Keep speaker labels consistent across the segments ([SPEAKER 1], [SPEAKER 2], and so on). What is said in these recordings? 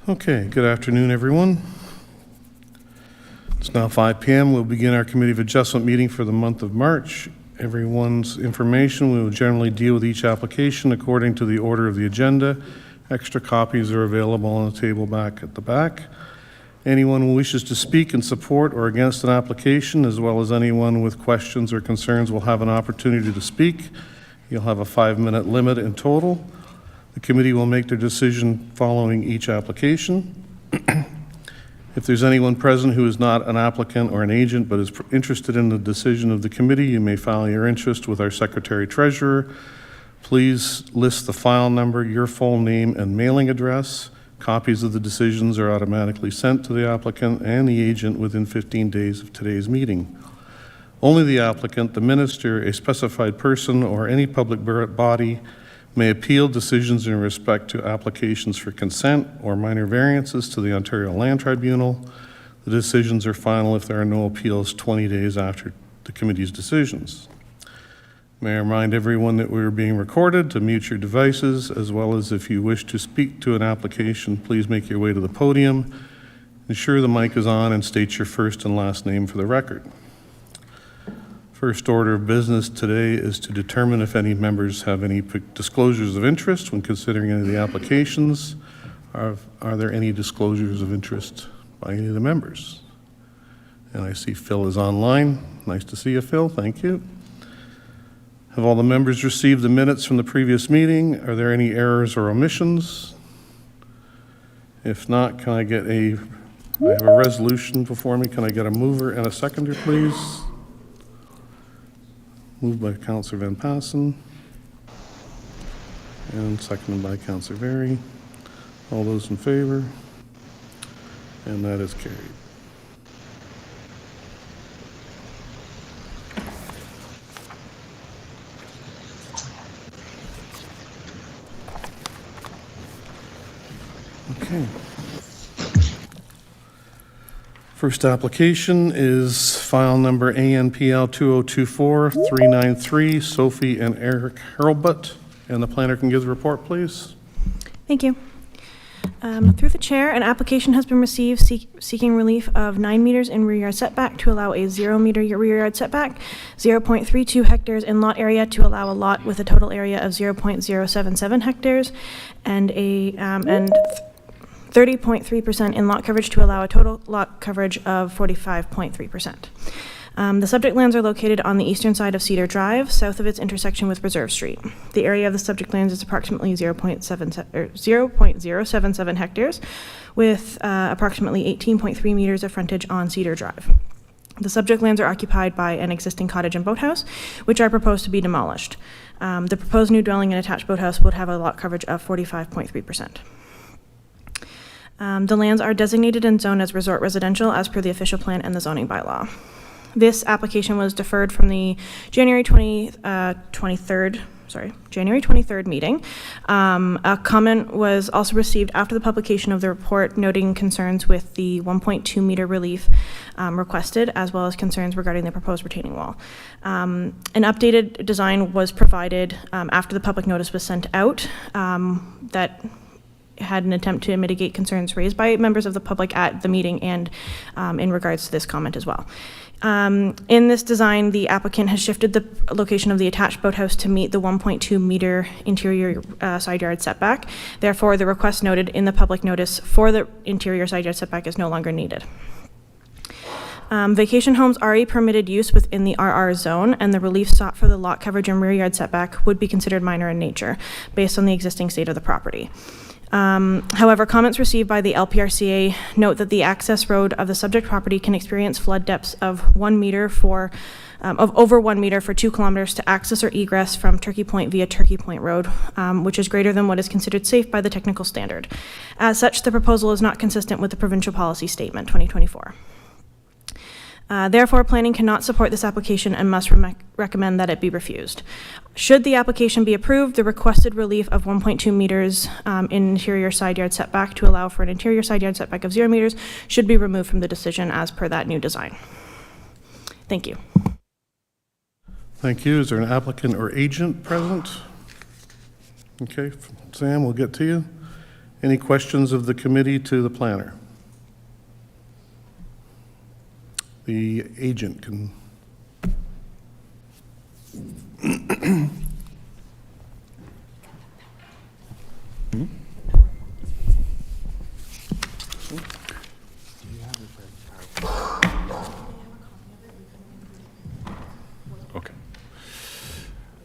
[SPEAKER 1] Okay, good afternoon, everyone. It's now 5 p.m. We'll begin our Committee of Adjustment meeting for the month of March. Everyone's information, we will generally deal with each application according to the order of the agenda. Extra copies are available on the table back at the back. Anyone who wishes to speak in support or against an application, as well as anyone with questions or concerns, will have an opportunity to speak. You'll have a 5-minute limit in total. The committee will make their decision following each application. If there's anyone present who is not an applicant or an agent but is interested in the decision of the committee, you may file your interest with our Secretary-Treasurer. Please list the file number, your full name, and mailing address. Copies of the decisions are automatically sent to the applicant and the agent within 15 days of today's meeting. Only the applicant, the minister, a specified person, or any public body may appeal decisions in respect to applications for consent or minor variances to the Ontario Land Tribunal. The decisions are final if there are no appeals 20 days after the committee's decisions. May I remind everyone that we are being recorded. To mute your devices, as well as if you wish to speak to an application, please make your way to the podium. Ensure the mic is on and state your first and last name for the record. First order of business today is to determine if any members have any disclosures of interest when considering any of the applications. Are there any disclosures of interest by any of the members? And I see Phil is online. Nice to see you, Phil. Thank you. Have all the members received the minutes from the previous meeting? Are there any errors or omissions? If not, I have a resolution before me. Can I get a mover and a seconder, please? Moved by Councillor Van Passen and seconded by Councillor Very. All those in favor? And that is carried. Okay. First application is file number ANPL 2024-393, Sophie and Eric Hurlbut. And the planner can give the report, please.
[SPEAKER 2] Thank you. Through the chair, an application has been received seeking relief of 9 meters in rear yard setback to allow a 0 meter rear yard setback, 0.32 hectares in lot area to allow a lot with a total area of 0.077 hectares, and 30.3% in lot coverage to allow a total lot coverage of 45.3%. The subject lands are located on the eastern side of Cedar Drive, south of its intersection with Reserve Street. The area of the subject lands is approximately 0.077 hectares, with approximately 18.3 meters of frontage on Cedar Drive. The subject lands are occupied by an existing cottage and boathouse, which are proposed to be demolished. The proposed new dwelling and attached boathouse would have a lot coverage of 45.3%. The lands are designated and zoned as resort residential as per the official plan and the zoning bylaw. This application was deferred from the January 23rd meeting. A comment was also received after the publication of the report noting concerns with the 1.2 meter relief requested, as well as concerns regarding the proposed retaining wall. An updated design was provided after the public notice was sent out that had an attempt to mitigate concerns raised by members of the public at the meeting and in regards to this comment as well. In this design, the applicant has shifted the location of the attached boathouse to meet the 1.2 meter interior side yard setback. Therefore, the request noted in the public notice for the interior side yard setback is no longer needed. Vacation homes are a permitted use within the RR zone, and the relief sought for the lot coverage and rear yard setback would be considered minor in nature based on the existing state of the property. However, comments received by the LPRCA note that the access road of the subject property can experience flood depths of over 1 meter for 2 kilometers to access or egress from Turkey Point via Turkey Point Road, which is greater than what is considered safe by the technical standard. As such, the proposal is not consistent with the Provincial Policy Statement 2024. Therefore, planning cannot support this application and must recommend that it be refused. Should the application be approved, the requested relief of 1.2 meters in interior side yard setback to allow for an interior side yard setback of 0 meters should be removed from the decision as per that new design. Thank you.
[SPEAKER 1] Thank you. Is there an applicant or agent present? Okay, Sam, we'll get to you. Any questions of the committee to the planner? The agent can.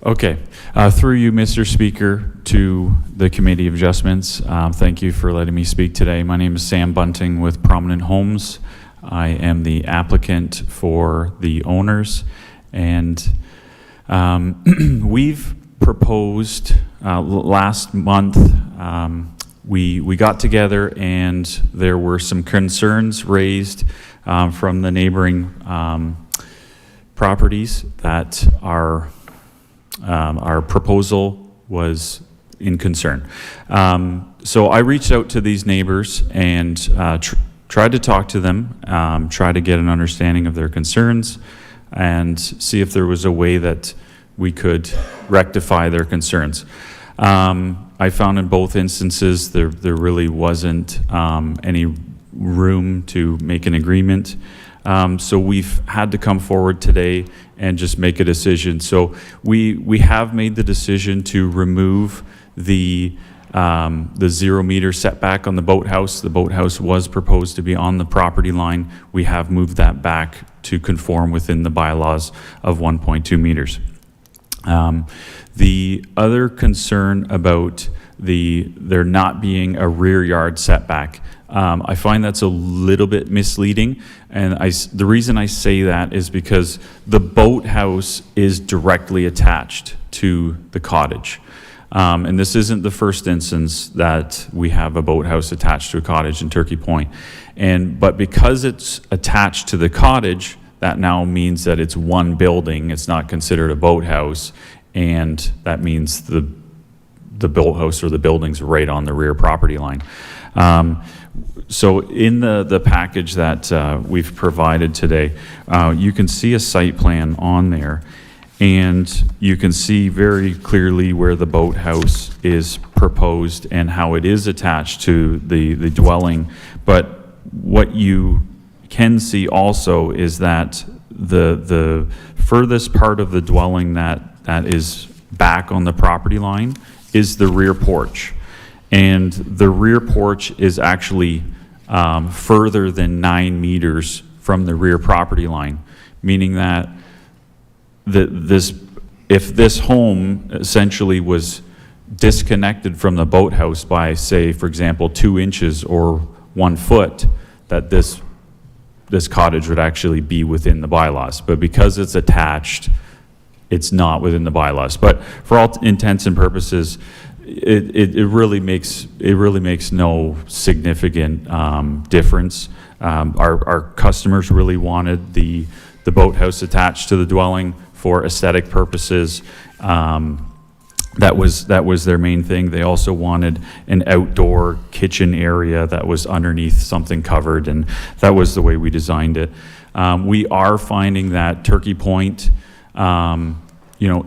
[SPEAKER 3] Okay. Through you, Mr. Speaker, to the Committee of Adjustments, thank you for letting me speak today. My name is Sam Bunting with Prominent Homes. I am the applicant for the owners, and we've proposed last month, we got together and there were some concerns raised from the neighboring properties that our proposal was in concern. So I reached out to these neighbors and tried to talk to them, try to get an understanding of their concerns and see if there was a way that we could rectify their concerns. I found in both instances there really wasn't any room to make an agreement. So we've had to come forward today and just make a decision. So we have made the decision to remove the 0 meter setback on the boathouse. The boathouse was proposed to be on the property line. We have moved that back to conform within the bylaws of 1.2 meters. The other concern about there not being a rear yard setback, I find that's a little bit misleading, and the reason I say that is because the boathouse is directly attached to the cottage. And this isn't the first instance that we have a boathouse attached to a cottage in Turkey Point. But because it's attached to the cottage, that now means that it's one building. It's not considered a boathouse, and that means the boathouse or the building's right on the rear property line. So in the package that we've provided today, you can see a site plan on there, and you can see very clearly where the boathouse is proposed and how it is attached to the dwelling. But what you can see also is that the furthest part of the dwelling that is back on the property line is the rear porch. And the rear porch is actually further than 9 meters from the rear property line, meaning that if this home essentially was disconnected from the boathouse by, say, for example, 2 inches or 1 foot, that this cottage would actually be within the bylaws. But because it's attached, it's not within the bylaws. But for all intents and purposes, it really makes no significant difference. Our customers really wanted the boathouse attached to the dwelling for aesthetic purposes. That was their main thing. They also wanted an outdoor kitchen area that was underneath something covered, and that was the way we designed it. We are finding that Turkey Point,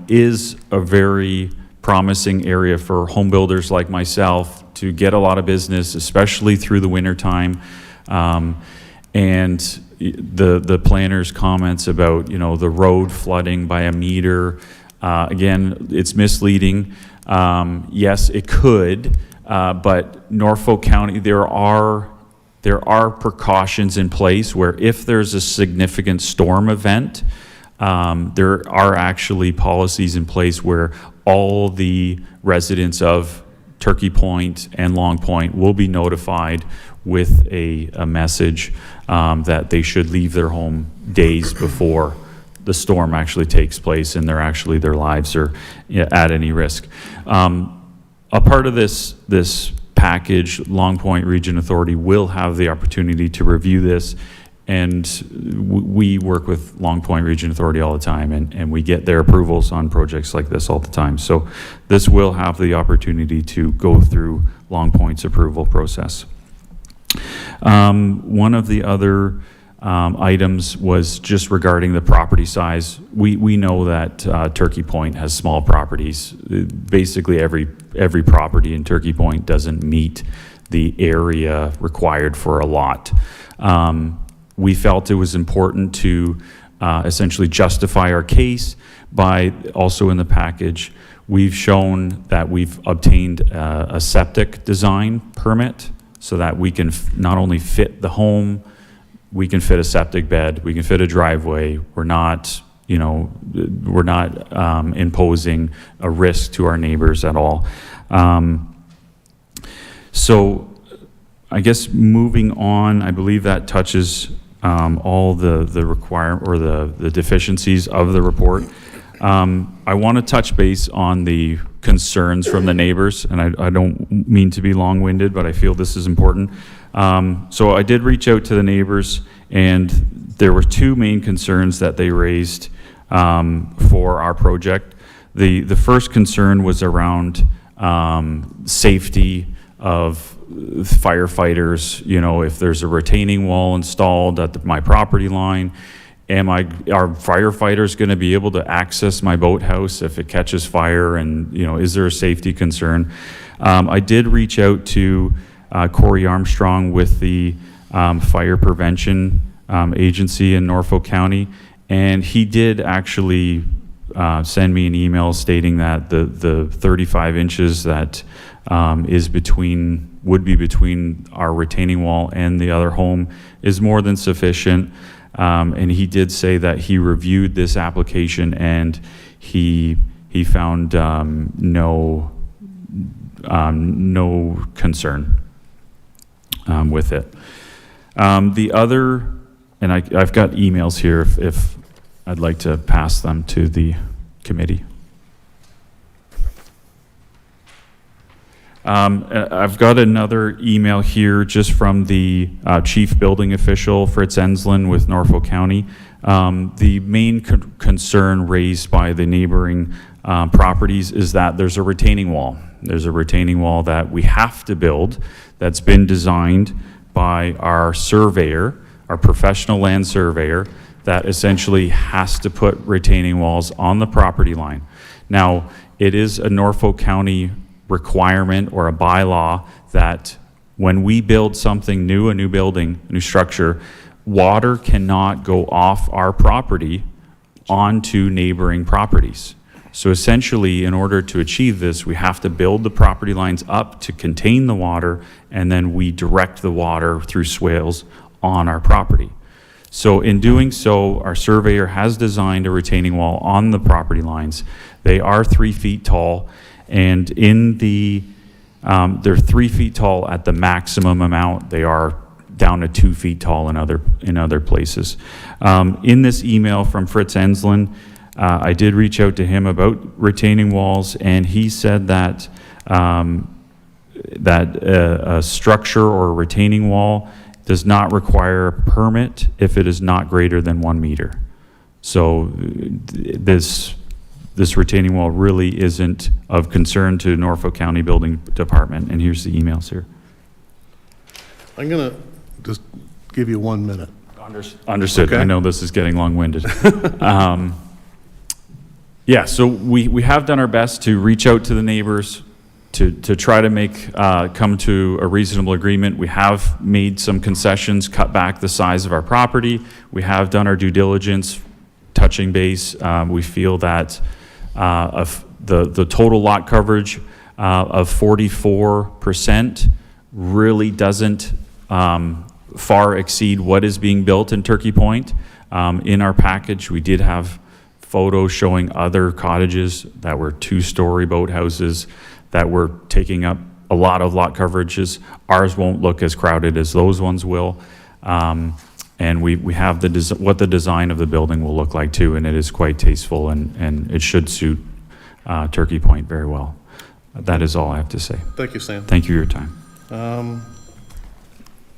[SPEAKER 3] is a very promising area for home builders like myself to get a lot of business, especially through the winter time. And the planner's comments about, the road flooding by a meter, again, it's misleading. Yes, it could, but Norfolk County, there are precautions in place where if there's a significant storm event, there are actually policies in place where all the residents of Turkey Point and Long Point will be notified with a message that they should leave their home days before the storm actually takes place and their lives are at any risk. A part of this package, Long Point Region Authority will have the opportunity to review this, and we work with Long Point Region Authority all the time, and we get their approvals on projects like this all the time. So this will have the opportunity to go through Long Point's approval process. One of the other items was just regarding the property size. We know that Turkey Point has small properties. Basically every property in Turkey Point doesn't meet the area required for a lot. We felt it was important to essentially justify our case by also in the package, we've shown that we've obtained a septic design permit so that we can not only fit the home, we can fit a septic bed, we can fit a driveway. We're not, imposing a risk to our neighbors at all. So I guess moving on, I believe that touches all the the deficiencies of the report. I want to touch base on the concerns from the neighbors, and I don't mean to be long-winded, but I feel this is important. So I did reach out to the neighbors, and there were two main concerns that they raised for our project. The first concern was around safety of firefighters. If there's a retaining wall installed at my property line, are firefighters going to be able to access my boathouse if it catches fire? And, is there a safety concern? I did reach out to Corey Armstrong with the Fire Prevention Agency in Norfolk County, and he did actually send me an email stating that the 35 inches that would be between our retaining wall and the other home is more than sufficient. And he did say that he reviewed this application and he found no concern with it. The other, and I've got emails here if I'd like to pass them to the committee. I've got another email here just from the chief building official, Fritz Enslin with Norfolk County. The main concern raised by the neighboring properties is that there's a retaining wall. There's a retaining wall that we have to build that's been designed by our surveyor, our professional land surveyor, that essentially has to put retaining walls on the property line. Now, it is a Norfolk County requirement or a bylaw that when we build something new, a new building, a new structure, water cannot go off our property onto neighboring properties. So essentially, in order to achieve this, we have to build the property lines up to contain the water, and then we direct the water through swales on our property. So in doing so, our surveyor has designed a retaining wall on the property lines. They are 3 feet tall, and they're 3 feet tall at the maximum amount. They are down to 2 feet tall in other places. In this email from Fritz Enslin, I did reach out to him about retaining walls, and he said that a structure or a retaining wall does not require a permit if it is not greater than 1 meter. So this retaining wall really isn't of concern to Norfolk County Building Department. And here's the emails here.
[SPEAKER 1] I'm going to just give you 1 minute.
[SPEAKER 3] Understood. Okay. I know this is getting long-winded. Yeah, so we have done our best to reach out to the neighbors to try to come to a reasonable agreement. We have made some concessions, cut back the size of our property. We have done our due diligence, touching base. We feel that of the total lot coverage of 44% really doesn't far exceed what is being built in Turkey Point. In our package, we did have photos showing other cottages that were 2-story boathouses that were taking up a lot of lot coverages. Ours won't look as crowded as those ones will. And we have what the design of the building will look like too, and it is quite tasteful, and it should suit Turkey Point very well. That is all I have to say.
[SPEAKER 1] Thank you, Sam.
[SPEAKER 3] Thank you for your time.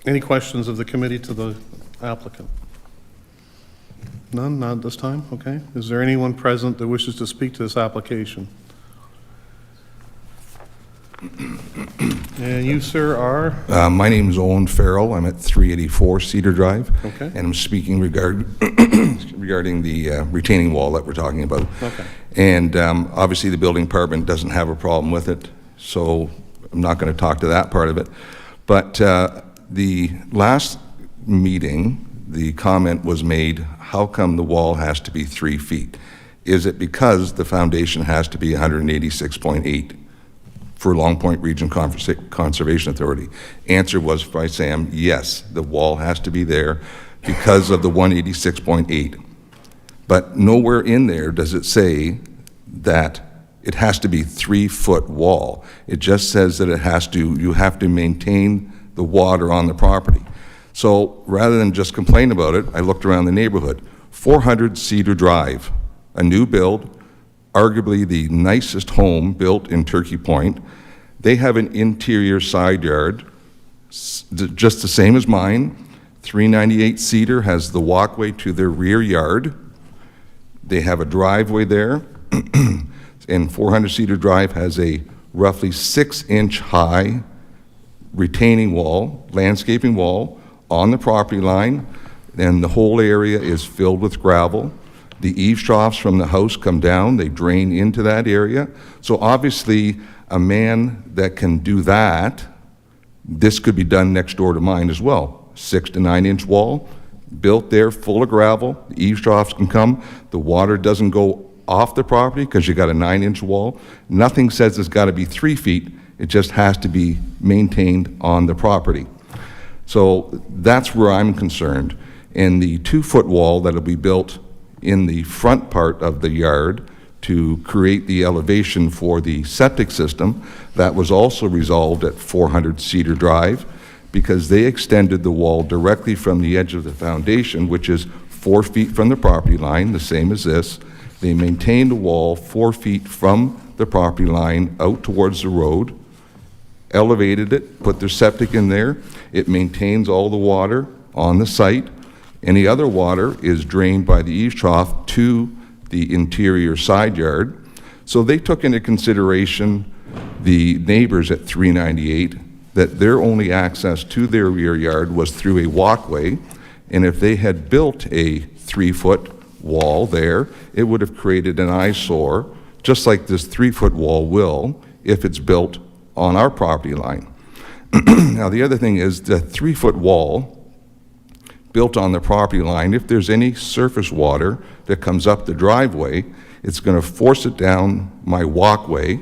[SPEAKER 1] Any questions of the committee to the applicant? None, not at this time, okay. Is there anyone present that wishes to speak to this application? And you, sir, are?
[SPEAKER 4] My name is Owen Farrell. I'm at 384 Cedar Drive.
[SPEAKER 1] Okay.
[SPEAKER 4] And I'm speaking regarding the retaining wall that we're talking about.
[SPEAKER 1] Okay.
[SPEAKER 4] And obviously the building department doesn't have a problem with it, so I'm not going to talk to that part of it. But the last meeting, the comment was made, how come the wall has to be 3 feet? Is it because the foundation has to be 186.8 for Long Point Region Conservation Authority? Answer was by Sam, yes, the wall has to be there because of the 186.8. But nowhere in there does it say that it has to be 3-foot wall. It just says that you have to maintain the water on the property. So rather than just complain about it, I looked around the neighborhood. 400 Cedar Drive, a new build, arguably the nicest home built in Turkey Point. They have an interior side yard, just the same as mine. 398 Cedar has the walkway to their rear yard. They have a driveway there, and 400 Cedar Drive has a roughly 6-inch high retaining wall, landscaping wall, on the property line, and the whole area is filled with gravel. The eaves troughs from the house come down, they drain into that area. So obviously, a man that can do that, this could be done next door to mine as well. 6 to 9 inch wall, built there, full of gravel, the eaves troughs can come, the water doesn't go off the property because you got a 9-inch wall. Nothing says it's got to be 3 feet, it just has to be maintained on the property. So that's where I'm concerned. And the 2-foot wall that'll be built in the front part of the yard to create the elevation for the septic system, that was also resolved at 400 Cedar Drive because they extended the wall directly from the edge of the foundation, which is 4 feet from the property line, the same as this. They maintained the wall 4 feet from the property line out towards the road, elevated it, put their septic in there. It maintains all the water on the site. Any other water is drained by the eaves trough to the interior side yard. So they took into consideration the neighbors at 398, that their only access to their rear yard was through a walkway, and if they had built a 3-foot wall there, it would have created an eyesore, just like this 3-foot wall will if it's built on our property line. Now, the other thing is the 3-foot wall built on the property line, if there's any surface water that comes up the driveway, it's going to force it down my walkway,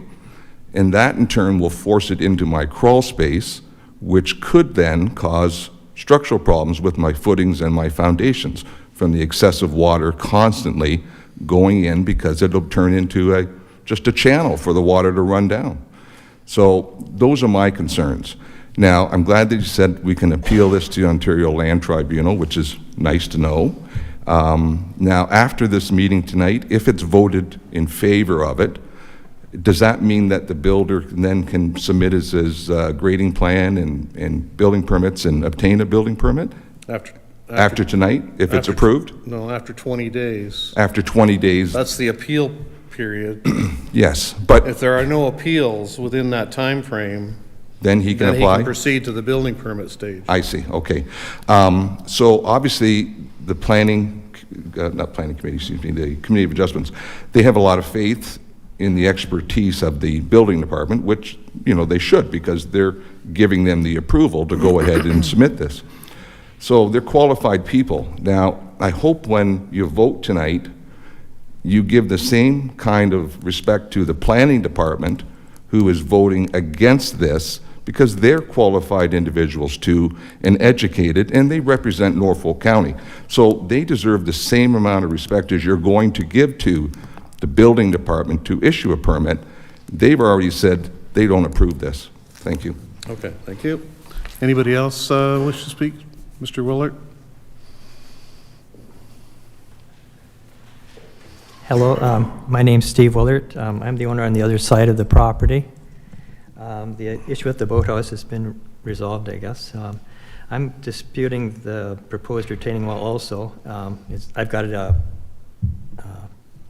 [SPEAKER 4] and that in turn will force it into my crawl space, which could then cause structural problems with my footings and my foundations from the excessive water constantly going in, because it'll turn into just a channel for the water to run down. So those are my concerns. Now, I'm glad that you said we can appeal this to the Ontario Land Tribunal, which is nice to know. Now, after this meeting tonight, if it's voted in favor of it, does that mean that the builder then can submit his grading plan and building permits and obtain a building permit? After tonight, if it's approved?
[SPEAKER 1] No, after 20 days.
[SPEAKER 4] After 20 days?
[SPEAKER 1] That's the appeal period.
[SPEAKER 4] Yes, but
[SPEAKER 1] If there are no appeals within that time frame,
[SPEAKER 4] then he can
[SPEAKER 1] then he
[SPEAKER 4] apply?
[SPEAKER 1] can proceed to the building permit stage.
[SPEAKER 4] I see, okay. So obviously, the not planning committee, excuse me, the Committee of Adjustments, they have a lot of faith in the expertise of the building department, which, they should, because they're giving them the approval to go ahead and submit this. So they're qualified people. Now, I hope when you vote tonight, you give the same kind of respect to the planning department who is voting against this, because they're qualified individuals too, and educated, and they represent Norfolk County. So they deserve the same amount of respect as you're going to give to the building department to issue a permit. They've already said they don't approve this. Thank you.
[SPEAKER 1] Okay, thank you. Anybody else wish to speak? Mr. Willert?
[SPEAKER 5] Hello, my name's Steve Willert. I'm the owner on the other side of the property. The issue with the boathouse has been resolved, I guess. I'm disputing the proposed retaining wall also. I've got it,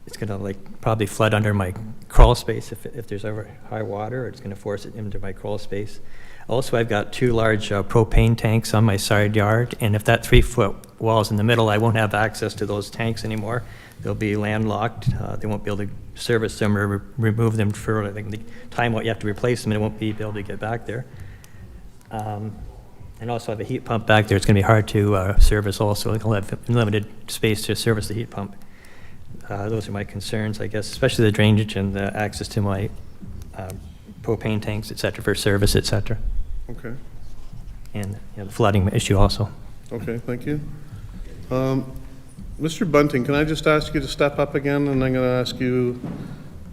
[SPEAKER 5] it's gonna probably flood under my crawl space if there's ever high water. It's gonna force it into my crawl space. Also, I've got 2 large propane tanks on my side yard, and if that 3-foot wall is in the middle, I won't have access to those tanks anymore. They'll be landlocked. They won't be able to service them or remove them for the time what you have to replace them, and it won't be able to get back there. And also have a heat pump back there. It's going to be hard to service also. It'll have limited space to service the heat pump. Those are my concerns, I guess, especially the drainage and the access to my propane tanks, et cetera, for service, et cetera.
[SPEAKER 1] Okay.
[SPEAKER 5] And the flooding issue also.
[SPEAKER 1] Okay, thank you. Mr. Bunting, can I just ask you to step up again, and I'm going to ask you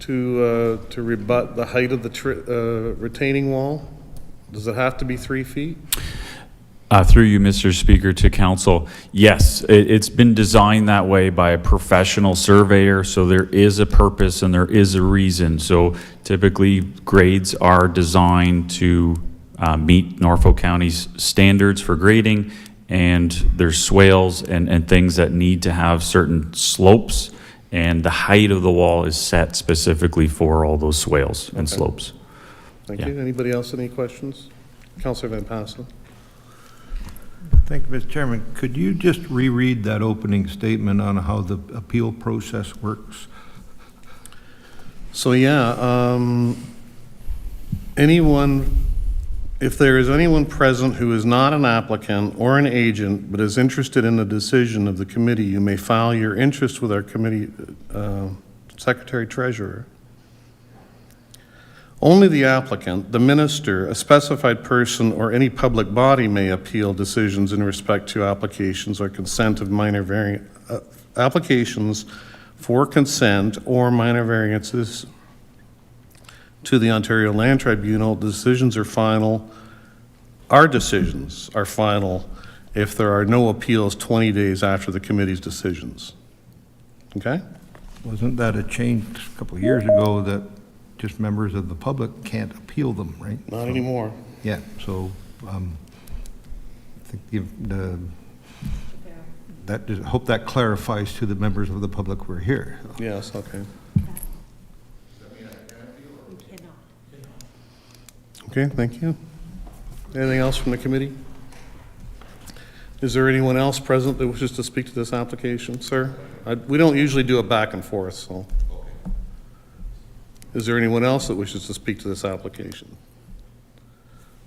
[SPEAKER 1] to rebut the height of the retaining wall? Does it have to be 3 feet?
[SPEAKER 3] Through you, Mr. Speaker, to council, yes, it's been designed that way by a professional surveyor, so there is a purpose and there is a reason. So typically, grades are designed to meet Norfolk County's standards for grading, and there's swales and things that need to have certain slopes, and the height of the wall is set specifically for all those swales and slopes.
[SPEAKER 1] Thank
[SPEAKER 3] Yeah.
[SPEAKER 1] you. Anybody else, any questions? Councillor Van Passen.
[SPEAKER 6] Thank you, Mr. Chairman. Could you just reread that opening statement on how the appeal process works?
[SPEAKER 1] So, yeah, if there is anyone present who is not an applicant or an agent but is interested in the decision of the committee, you may file your interest with our committee secretary-treasurer. Only the applicant, the minister, a specified person, or any public body may appeal decisions in respect to applications or consent of minor applications for consent or minor variances to the Ontario Land Tribunal. Decisions are final. Our decisions are final if there are no appeals 20 days after the committee's decisions. Okay?
[SPEAKER 6] Wasn't that a change a couple of years ago that just members of the public can't appeal them, right?
[SPEAKER 1] Not anymore.
[SPEAKER 6] Yeah, so I think I hope that clarifies to the members of the public who are here.
[SPEAKER 1] Yes, okay. Okay, thank you. Anything else from the committee? Is there anyone else present that wishes to speak to this application, sir? We don't usually do a back and forth, so. Is there anyone else that wishes to speak to this application?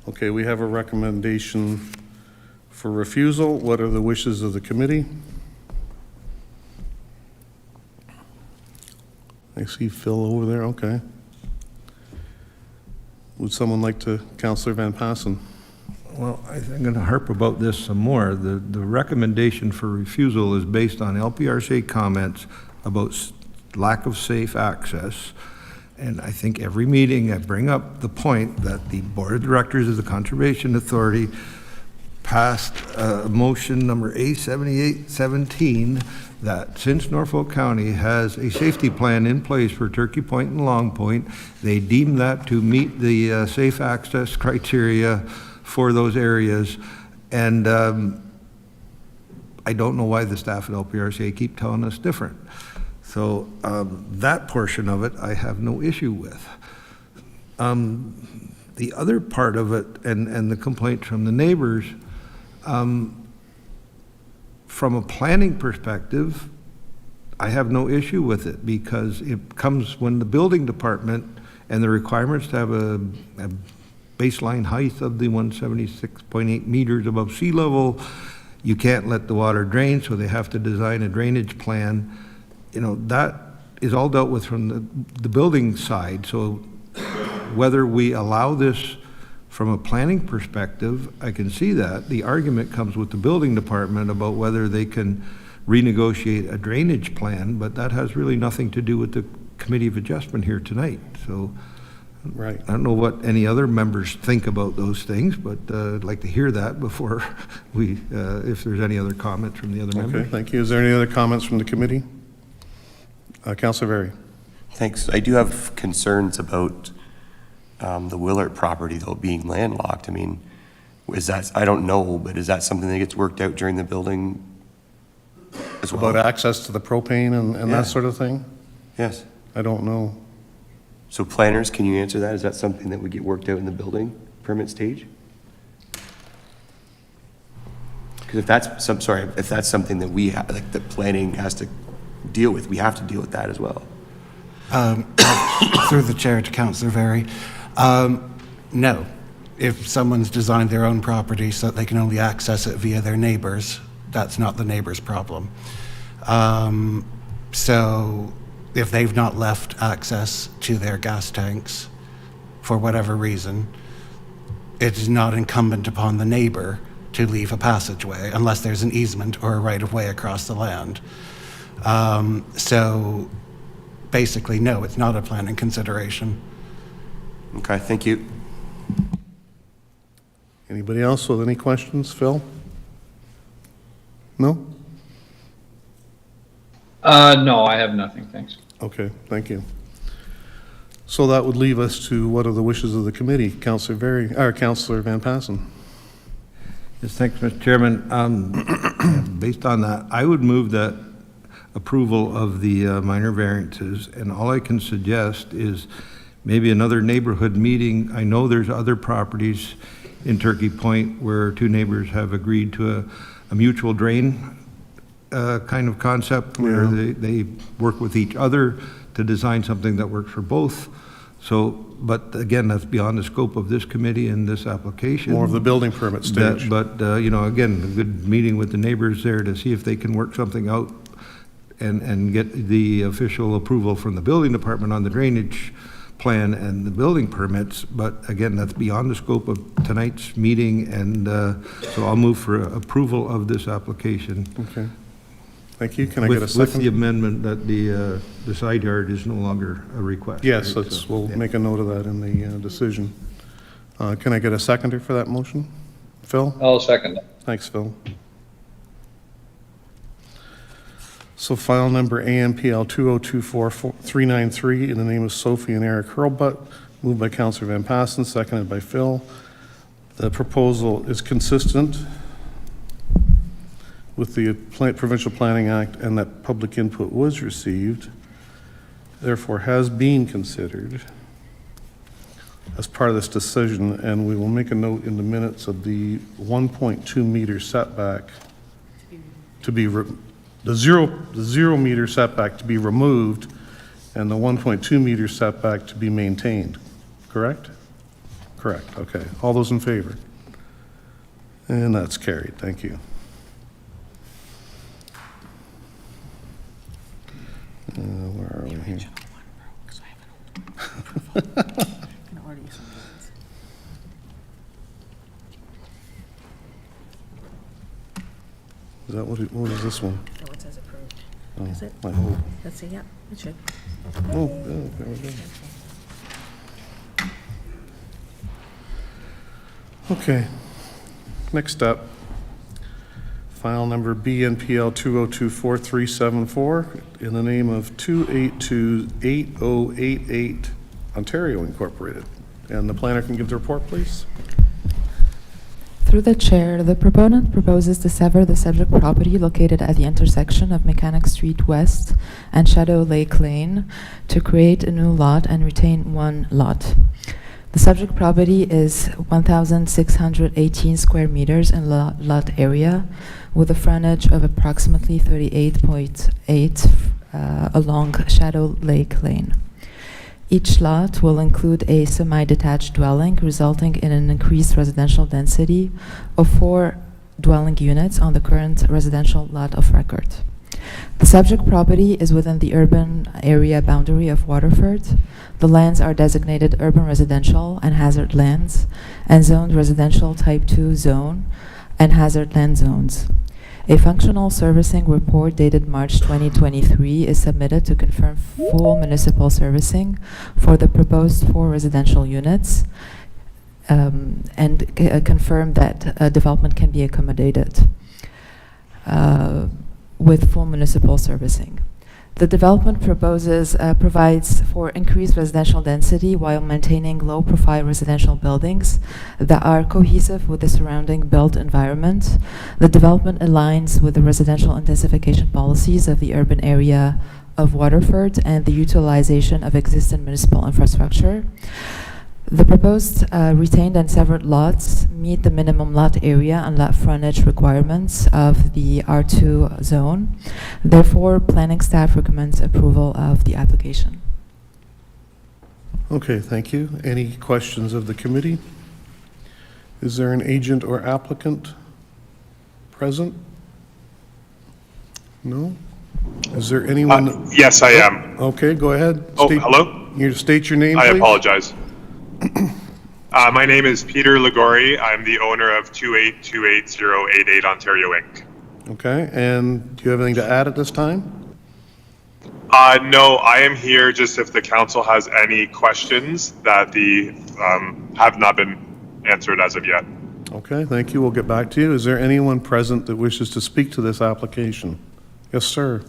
[SPEAKER 1] Okay, we have a recommendation for refusal. What are the wishes of the committee? I see Phil over there, okay. Would someone like to, Councillor Van Passen?
[SPEAKER 6] Well, I'm going to harp about this some more. The recommendation for refusal is based on LPRC comments about lack of safe access. And I think every meeting I bring up the point that the Board of Directors of the Conservation Authority passed motion number A7817 that since Norfolk County has a safety plan in place for Turkey Point and Long Point, they deem that to meet the safe access criteria for those areas. And I don't know why the staff at LPRCA keep telling us different. So that portion of it I have no issue with. The other part of it, and the complaint from the neighbors, from a planning perspective, I have no issue with it because it comes when the building department and the requirements to have a baseline height of the 176.8 meters above sea level, you can't let the water drain, so they have to design a drainage plan. You know, that is all dealt with from the building side. So whether we allow this from a planning perspective, I can see that. The argument comes with the building department about whether they can renegotiate a drainage plan, but that has really nothing to do with the Committee of Adjustment here tonight. So
[SPEAKER 1] Right.
[SPEAKER 6] I don't know what any other members think about those things, but I'd like to hear that before we, if there's any other comments from the other members.
[SPEAKER 1] Okay, thank you. Is there any other comments from the committee? Councillor Berry.
[SPEAKER 7] Thanks. I do have concerns about the Willard property, though, being landlocked. I mean, is that, I don't know, but is that something that gets worked out during the building as well?
[SPEAKER 1] About access to the propane and
[SPEAKER 7] Yeah.
[SPEAKER 1] that sort of thing?
[SPEAKER 7] Yes.
[SPEAKER 1] I don't know.
[SPEAKER 7] So planners, can you answer that? Is that something that would get worked out in the building permit stage? Because if that's if that's something that we have, like the planning has to deal with, we have to deal with that as well.
[SPEAKER 8] Through the chair to Councillor Berry. No, if someone's designed their own property so that they can only access it via their neighbors, that's not the neighbor's problem. So if they've not left access to their gas tanks for whatever reason, it is not incumbent upon the neighbor to leave a passageway unless there's an easement or a right-of-way across the land. So basically, no, it's not a planning consideration.
[SPEAKER 7] Okay, thank you.
[SPEAKER 1] Anybody else with any questions? Phil? No?
[SPEAKER 9] No, I have nothing, thanks.
[SPEAKER 1] Okay, thank you. So that would leave us to what are the wishes of the committee? Councillor Van Passen.
[SPEAKER 6] Yes, thanks, Mr. Chairman. Based on that, I would move that approval of the minor variances, and all I can suggest is maybe another neighborhood meeting. I know there's other properties in Turkey Point where two neighbors have agreed to a mutual drain kind of concept where they work with each other to design something that works for both. So, but again, that's beyond the scope of this committee and this application.
[SPEAKER 1] More of the building permit stage.
[SPEAKER 6] But you know, again, a good meeting with the neighbors there to see if they can work something out and get the official approval from the building department on the drainage plan and the building permits. But again, that's beyond the scope of tonight's meeting, and so I'll move for approval of this application.
[SPEAKER 1] Okay. Thank you. Can I get a second?
[SPEAKER 6] With the amendment that the side yard is no longer a request.
[SPEAKER 1] Yes,
[SPEAKER 6] right?
[SPEAKER 1] we'll make a note of that in the decision. Can I get a seconder for that motion? Phil?
[SPEAKER 9] I'll second it.
[SPEAKER 1] Thanks, Phil. So file number ANPL 2024393 in the name of Sophie and Eric Hurlbutt, moved by Councillor Van Passen, seconded by Phil. The proposal is consistent with the Provincial Planning Act and that public input was received, therefore has been considered as part of this decision, and we will make a note in the minutes of the 1.2 meter setback to be, the zero meter setback to be removed and the 1.2 meter setback to be maintained, correct? Correct, okay. All those in favor? And that's carried, thank you. Where are we here? Is that what is this one?
[SPEAKER 10] No, it says approved.
[SPEAKER 1] Oh,
[SPEAKER 10] Is it?
[SPEAKER 1] I hope.
[SPEAKER 10] Let's see, yeah, it should.
[SPEAKER 1] Oh, there we go. Okay, next up, file number BNPL 2024374 in the name of 2828088 Ontario Incorporated. And the planner can give the report, please.
[SPEAKER 11] Through the chair, the proponent proposes to sever the subject property located at the intersection of Mechanic Street West and Shadow Lake Lane to create a new lot and retain one lot. The subject property is 1,618 square meters in lot area with a frontage of approximately 38.8 along Shadow Lake Lane. Each lot will include a semi-detached dwelling, resulting in an increased residential density of 4 dwelling units on the current residential lot of record. The subject property is within the urban area boundary of Waterford. The lands are designated urban residential and hazard lands and zoned residential type 2 zone and hazard land zones. A functional servicing report dated March 2023 is submitted to confirm full municipal servicing for the proposed 4 residential units and confirm that development can be accommodated with full municipal servicing. The development provides for increased residential density while maintaining low-profile residential buildings that are cohesive with the surrounding built environment. The development aligns with the residential intensification policies of the urban area of Waterford and the utilization of existing municipal infrastructure. The proposed retained and severed lots meet the minimum lot area and lot frontage requirements of the R2 zone. Therefore, planning staff recommends approval of the application.
[SPEAKER 1] Okay, thank you. Any questions of the committee? Is there an agent or applicant present? No? Is there anyone?
[SPEAKER 12] Yes, I am.
[SPEAKER 1] Okay, go ahead.
[SPEAKER 12] Oh, hello?
[SPEAKER 1] You state your name,
[SPEAKER 12] I
[SPEAKER 1] please.
[SPEAKER 12] apologize. My name is Peter Ligori. I'm the owner of 2828088 Ontario Inc.
[SPEAKER 1] Okay, and do you have anything to add at this time?
[SPEAKER 12] No, I am here just if the council has any questions that have not been answered as of yet.
[SPEAKER 1] Okay, thank you. We'll get back to you. Is there anyone present that wishes to speak to this application? Yes, sir.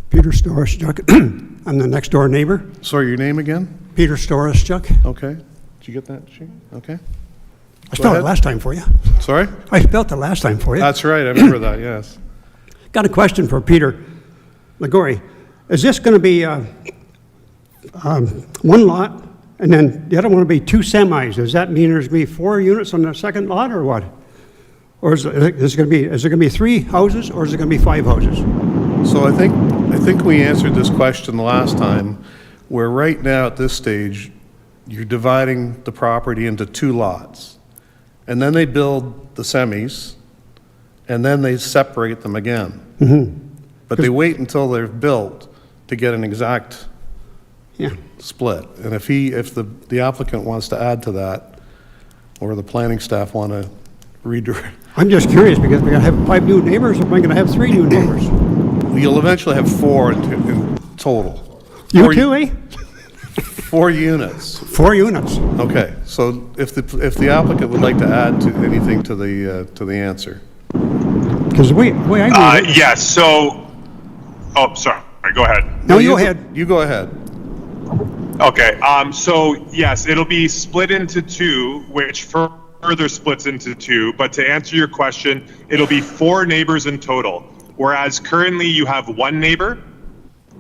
[SPEAKER 13] Peter Storishchuk. I'm the next door neighbor.
[SPEAKER 1] Sorry, your name again?
[SPEAKER 13] Peter Storishchuk.
[SPEAKER 1] Okay. Did you get that, Shane? Okay.
[SPEAKER 13] I spelled it last time for you.
[SPEAKER 1] Sorry?
[SPEAKER 13] I spelled it last time for you.
[SPEAKER 1] That's right. I remember that, yes.
[SPEAKER 13] Got a question for Peter Ligori. Is this going to be one lot, and then the other one will be two semis? Does that mean there's going to be 4 units on the second lot, or what? Or is it going to be 3 houses, or is it going to be 5 houses?
[SPEAKER 1] So I think we answered this question last time, where right now at this stage, you're dividing the property into 2 lots. And then they build the semis, and then they separate them again.
[SPEAKER 13] Mm-hmm.
[SPEAKER 1] But they wait until they're built to get an exact split. And if the applicant wants to add to that, or the planning staff want to redirect.
[SPEAKER 13] I'm just curious, because we're going to have 5 new neighbors, or am I going to have 3 new neighbors?
[SPEAKER 1] You'll eventually have 4 in total.
[SPEAKER 13] You too, eh?
[SPEAKER 1] 4 units.
[SPEAKER 13] 4 units.
[SPEAKER 1] Okay, so if the applicant would like to add to anything to the answer.
[SPEAKER 13] Because the way I read it...
[SPEAKER 12] Yes, so... Oh, sorry. Go ahead.
[SPEAKER 13] No, you go ahead.
[SPEAKER 1] You go ahead.
[SPEAKER 12] Okay, so yes, it'll be split into 2, which further splits into 2. But to answer your question, it'll be 4 neighbors in total. Whereas currently you have 1 neighbor,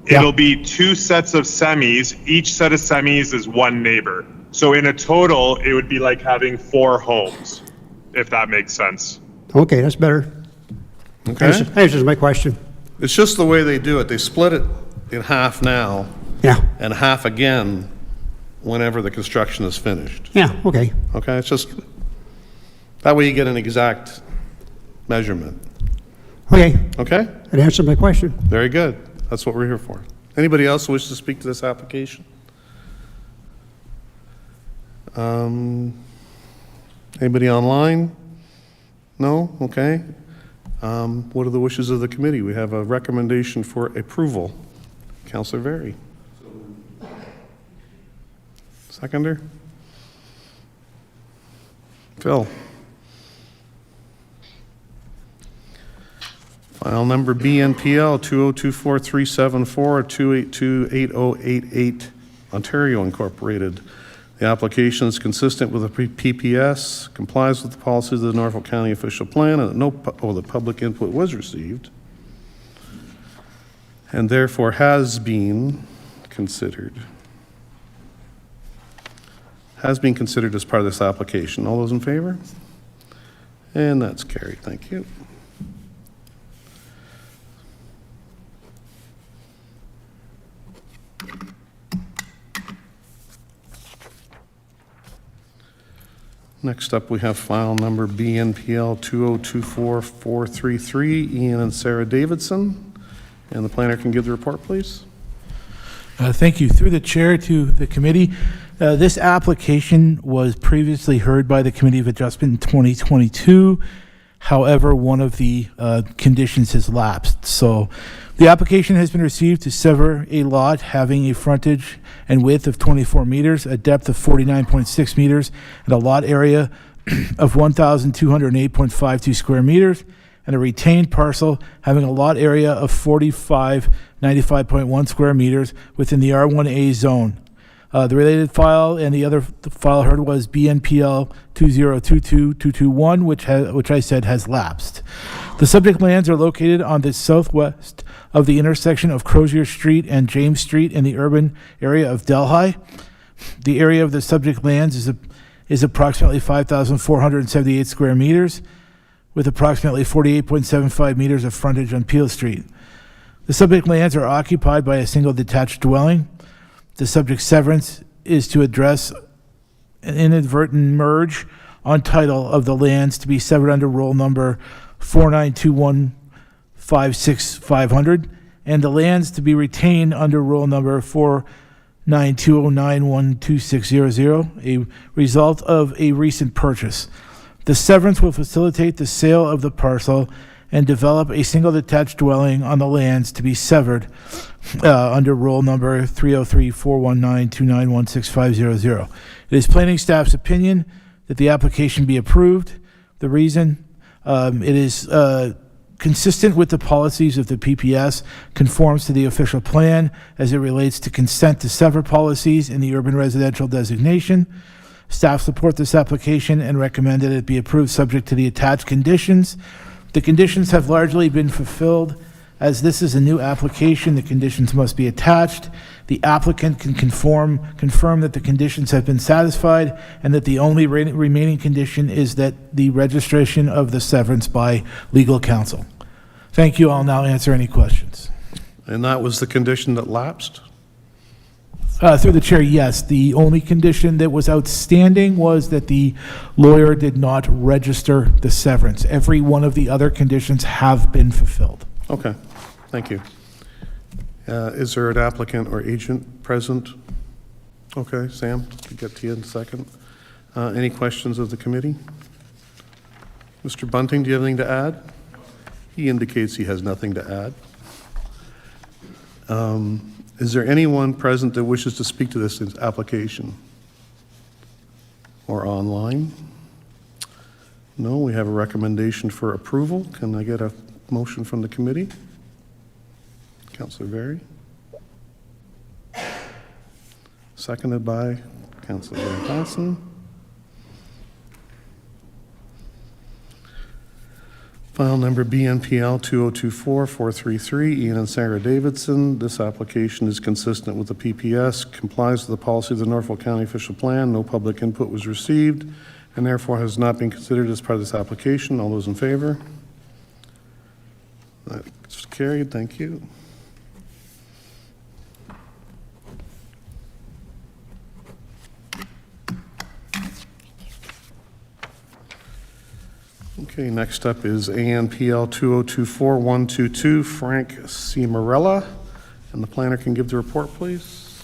[SPEAKER 12] it'll be 2 sets of semis. Each set of semis is 1 neighbor. So in a total, it would be like having 4 homes, if that makes sense.
[SPEAKER 13] Okay, that's better.
[SPEAKER 1] Okay.
[SPEAKER 13] That answers my question.
[SPEAKER 1] It's just the way they do it. They split it in half now.
[SPEAKER 13] Yeah.
[SPEAKER 1] And half again whenever the construction is finished.
[SPEAKER 13] Yeah, okay.
[SPEAKER 1] Okay, it's just, that way you get an exact measurement.
[SPEAKER 13] Okay.
[SPEAKER 1] Okay?
[SPEAKER 13] That answered my question.
[SPEAKER 1] Very good. That's what we're here for. Anybody else wish to speak to this application? Anybody online? No? Okay. What are the wishes of the committee? We have a recommendation for approval. Councillor Very. Seconder? Phil. File number BNPL 2024-374-282-8088, Ontario Incorporated. The application is consistent with the PPS, complies with the policies of the Norfolk County Official Plan, and the public input was received, and therefore has been considered. Has been considered as part of this application. All those in favor? And that's carried. Thank you. Next up, we have file number BNPL 2024-433, Ian and Sarah Davidson. And the planner can give the report, please.
[SPEAKER 14] Thank you. Through the chair to the committee, this application was previously heard by the Committee of Adjustment in 2022. However, one of the conditions has lapsed. So the application has been received to sever a lot having a frontage and width of 24 meters, a depth of 49.6 meters, and a lot area of 1,208.52 square meters, and a retained parcel having a lot area of 4595.1 square meters within the R1A zone. The related file and the other file heard was BNPL 2022-221, which I said has lapsed. The subject lands are located on the southwest of the intersection of Crozier Street and James Street in the urban area of Delhi. The area of the subject lands is approximately 5,478 square meters, with approximately 48.75 meters of frontage on Peel Street. The subject lands are occupied by a single detached dwelling. The subject severance is to address an inadvertent merge on title of the lands to be severed under rule number 492156500, and the lands to be retained under rule number 49209126000, a result of a recent purchase. The severance will facilitate the sale of the parcel and develop a single detached dwelling on the lands to be severed under rule number 303-419-2916500. It is planning staff's opinion that the application be approved. The reason, it is consistent with the policies of the PPS, conforms to the official plan as it relates to consent to sever policies in the urban residential designation. Staff support this application and recommend that it be approved subject to the attached conditions. The conditions have largely been fulfilled. As this is a new application, the conditions must be attached. The applicant can confirm that the conditions have been satisfied and that the only remaining condition is that the registration of the severance by legal counsel. Thank you. I'll now answer any questions.
[SPEAKER 1] And that was the condition that lapsed?
[SPEAKER 14] Through the chair, yes. The only condition that was outstanding was that the lawyer did not register the severance. Every one of the other conditions have been fulfilled.
[SPEAKER 1] Okay, thank you. Is there an applicant or agent present? Okay, Sam, we'll get to you in a second. Any questions of the committee? Mr. Bunting, do you have anything to add? He indicates he has nothing to add. Is there anyone present that wishes to speak to this application? Or online? No, we have a recommendation for approval. Can I get a motion from the committee? Councillor Berry. Seconded by Councillor Van Tassen. File number BNPL 2024-433, Ian and Sarah Davidson. This application is consistent with the PPS, complies with the policy of the Norfolk County Official Plan. No public input was received and therefore has not been considered as part of this application. All those in favor? That's carried. Thank you. Okay, next up is ANPL 2024-122, Frank Cimarella. And the planner can give the report, please.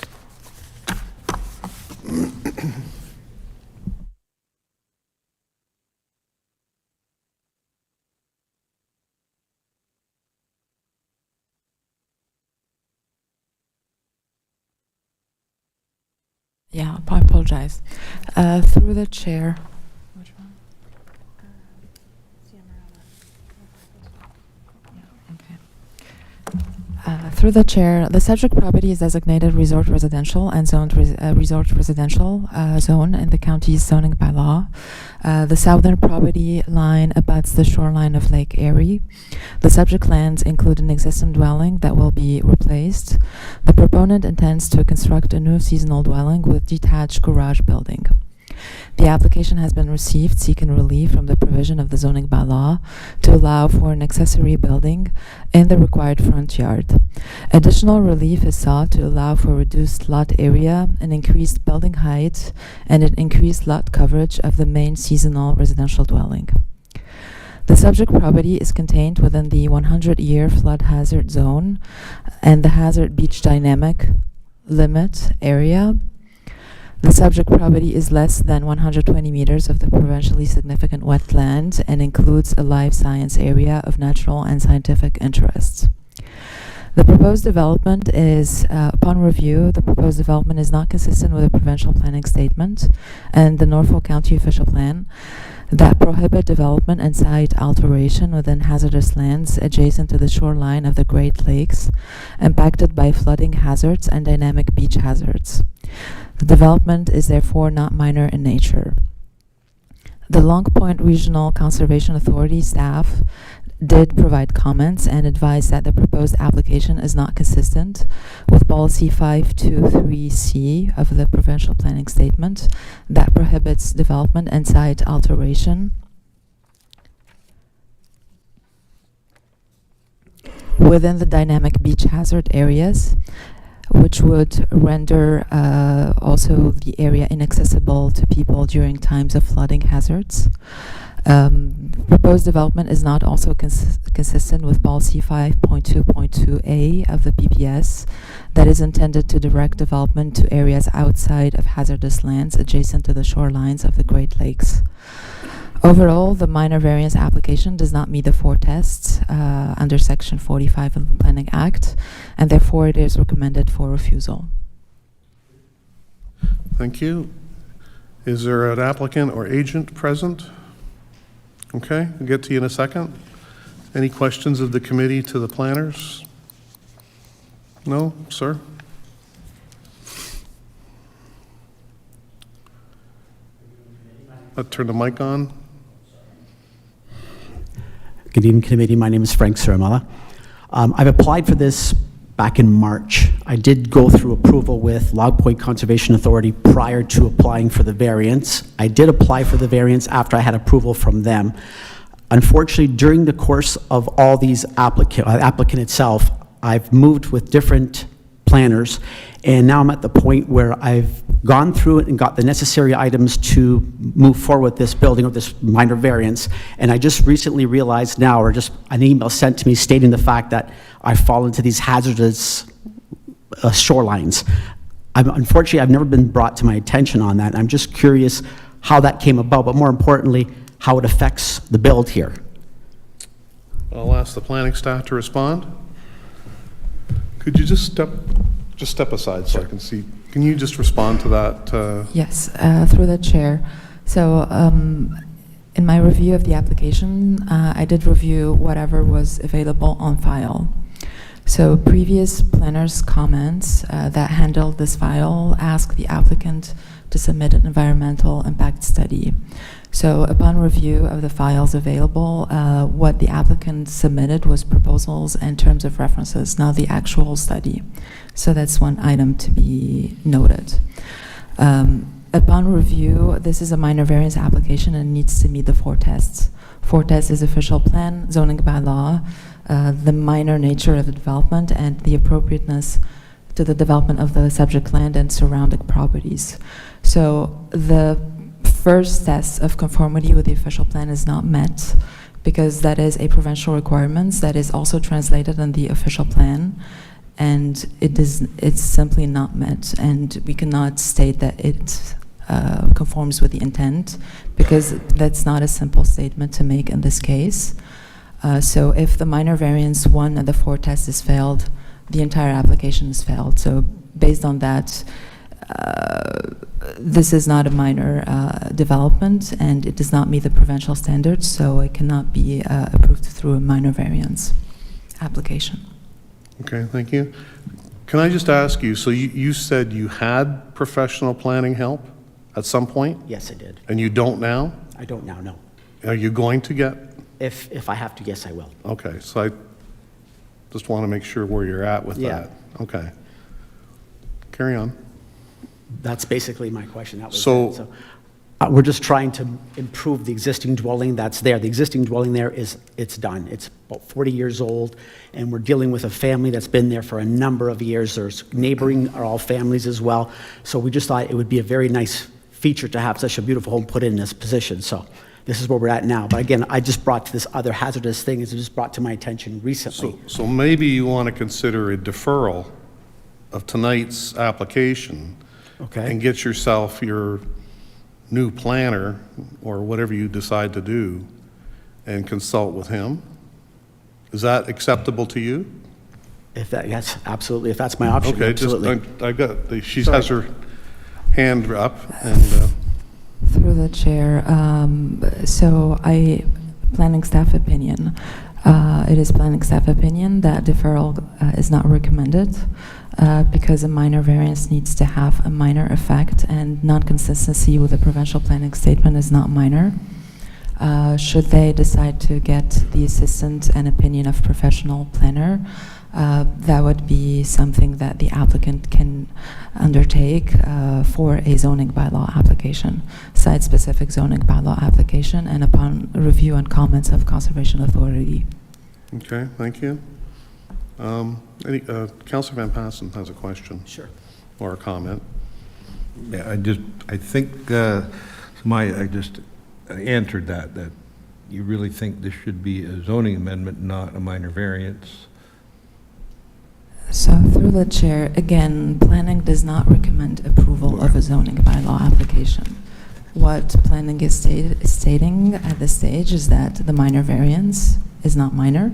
[SPEAKER 11] Yeah, I apologize. Through the chair. Which one? Through the chair, the subject property is designated resort residential and zoned resort residential zone in the county's zoning bylaw. The southern property line abuts the shoreline of Lake Erie. The subject lands include an existing dwelling that will be replaced. The proponent intends to construct a new seasonal dwelling with detached garage building. The application has been received seeking relief from the provision of the zoning bylaw to allow for an accessory building in the required front yard. Additional relief is sought to allow for reduced lot area, an increased building height, and an increased lot coverage of the main seasonal residential dwelling. The subject property is contained within the 100-year flood hazard zone and the hazard beach dynamic limit area. The subject property is less than 120 meters of the provincially significant wetland and includes a life science area of natural and scientific interests. The proposed development is, upon review, the proposed development is not consistent with the provincial planning statement and the Norfolk County Official Plan that prohibit development and site alteration within hazardous lands adjacent to the shoreline of the Great Lakes, impacted by flooding hazards and dynamic beach hazards. The development is therefore not minor in nature. The Long Point Regional Conservation Authority staff did provide comments and advised that the proposed application is not consistent with Policy 523C of the Provincial Planning Statement that prohibits development and site alteration within the dynamic beach hazard areas, which would render also the area inaccessible to people during times of flooding hazards. Proposed development is not also consistent with policy 5.2.2a of the PPS that is intended to direct development to areas outside of hazardous lands adjacent to the shorelines of the Great Lakes. Overall, the minor variance application does not meet the 4 tests under Section 45 of the Planning Act, and therefore it is recommended for refusal.
[SPEAKER 1] Thank you. Is there an applicant or agent present? Okay, I'll get to you in a second. Any questions of the committee to the planners? No, sir? I'll turn the mic on.
[SPEAKER 15] Good evening, committee. My name is Frank Ciramella. I've applied for this back in March. I did go through approval with Log Point Conservation Authority prior to applying for the variance. I did apply for the variance after I had approval from them. Unfortunately, during the course of all these applicant itself, I've moved with different planners, and now I'm at the point where I've gone through it and got the necessary items to move forward with this building or this minor variance. And I just recently realized now, or just an email sent to me stating the fact that I fall into these hazardous shorelines. Unfortunately, I've never been brought to my attention on that. I'm just curious how that came about, but more importantly, how it affects the build here.
[SPEAKER 1] I'll ask the planning staff to respond. Could you just step aside so I can see? Can you just respond to that?
[SPEAKER 11] Yes, through the chair. So in my review of the application, I did review whatever was available on file. So previous planners' comments that handled this file asked the applicant to submit an environmental impact study. So upon review of the files available, what the applicant submitted was proposals and terms of references, not the actual study. So that's one item to be noted. Upon review, this is a minor variance application and needs to meet the 4 tests. 4 tests is official plan, zoning bylaw, the minor nature of the development, and the appropriateness to the development of the subject land and surrounding properties. So the first test of conformity with the official plan is not met because that is a provincial requirement that is also translated in the official plan, and it's simply not met, and we cannot state that it conforms with the intent because that's not a simple statement to make in this case. So if the minor variance 1 and the 4 test is failed, the entire application is failed. So based on that, this is not a minor development, and it does not meet the provincial standards, so it cannot be approved through a minor variance application.
[SPEAKER 1] Okay, thank you. Can I just ask you, so you said you had professional planning help at some point?
[SPEAKER 15] Yes, I did.
[SPEAKER 1] And you don't now?
[SPEAKER 15] I don't now, no.
[SPEAKER 1] Are you going to get?
[SPEAKER 15] If I have to, yes, I will.
[SPEAKER 1] Okay, so I just want to make sure where you're at with that. Okay. Carry on.
[SPEAKER 15] That's basically my question. That was
[SPEAKER 1] So-
[SPEAKER 15] it. We're just trying to improve the existing dwelling that's there. The existing dwelling there it's done. It's about 40 years old, and we're dealing with a family that's been there for a number of years. There's neighboring are all families as well. So we just thought it would be a very nice feature to have such a beautiful home put in this position. So this is where we're at now. But again, I just brought to this other hazardous thing, is it just brought to my attention recently.
[SPEAKER 1] So maybe you want to consider a deferral of tonight's application.
[SPEAKER 15] Okay.
[SPEAKER 1] And get yourself your new planner, or whatever you decide to do, and consult with him. Is that acceptable to you?
[SPEAKER 15] Yes, absolutely. If that's my option,
[SPEAKER 1] Okay,
[SPEAKER 15] absolutely.
[SPEAKER 1] she has her hand up, and
[SPEAKER 11] Through the chair, so planning staff opinion. It is planning staff opinion that deferral is not recommended because a minor variance needs to have a minor effect, and non-consistency with the provincial planning statement is not minor. Should they decide to get the assistance and opinion of professional planner, that would be something that the applicant can undertake for a zoning bylaw application, site-specific zoning bylaw application, and upon review and comments of Conservation Authority.
[SPEAKER 1] okay, thank you. Councillor Van Passen has a question.
[SPEAKER 15] Sure.
[SPEAKER 1] Or a comment.
[SPEAKER 6] Yeah, I think, I just answered that you really think this should be a zoning amendment, not a minor variance.
[SPEAKER 11] So through the chair, again, planning does not recommend approval of a zoning bylaw application. What planning is stating at this stage is that the minor variance is not minor.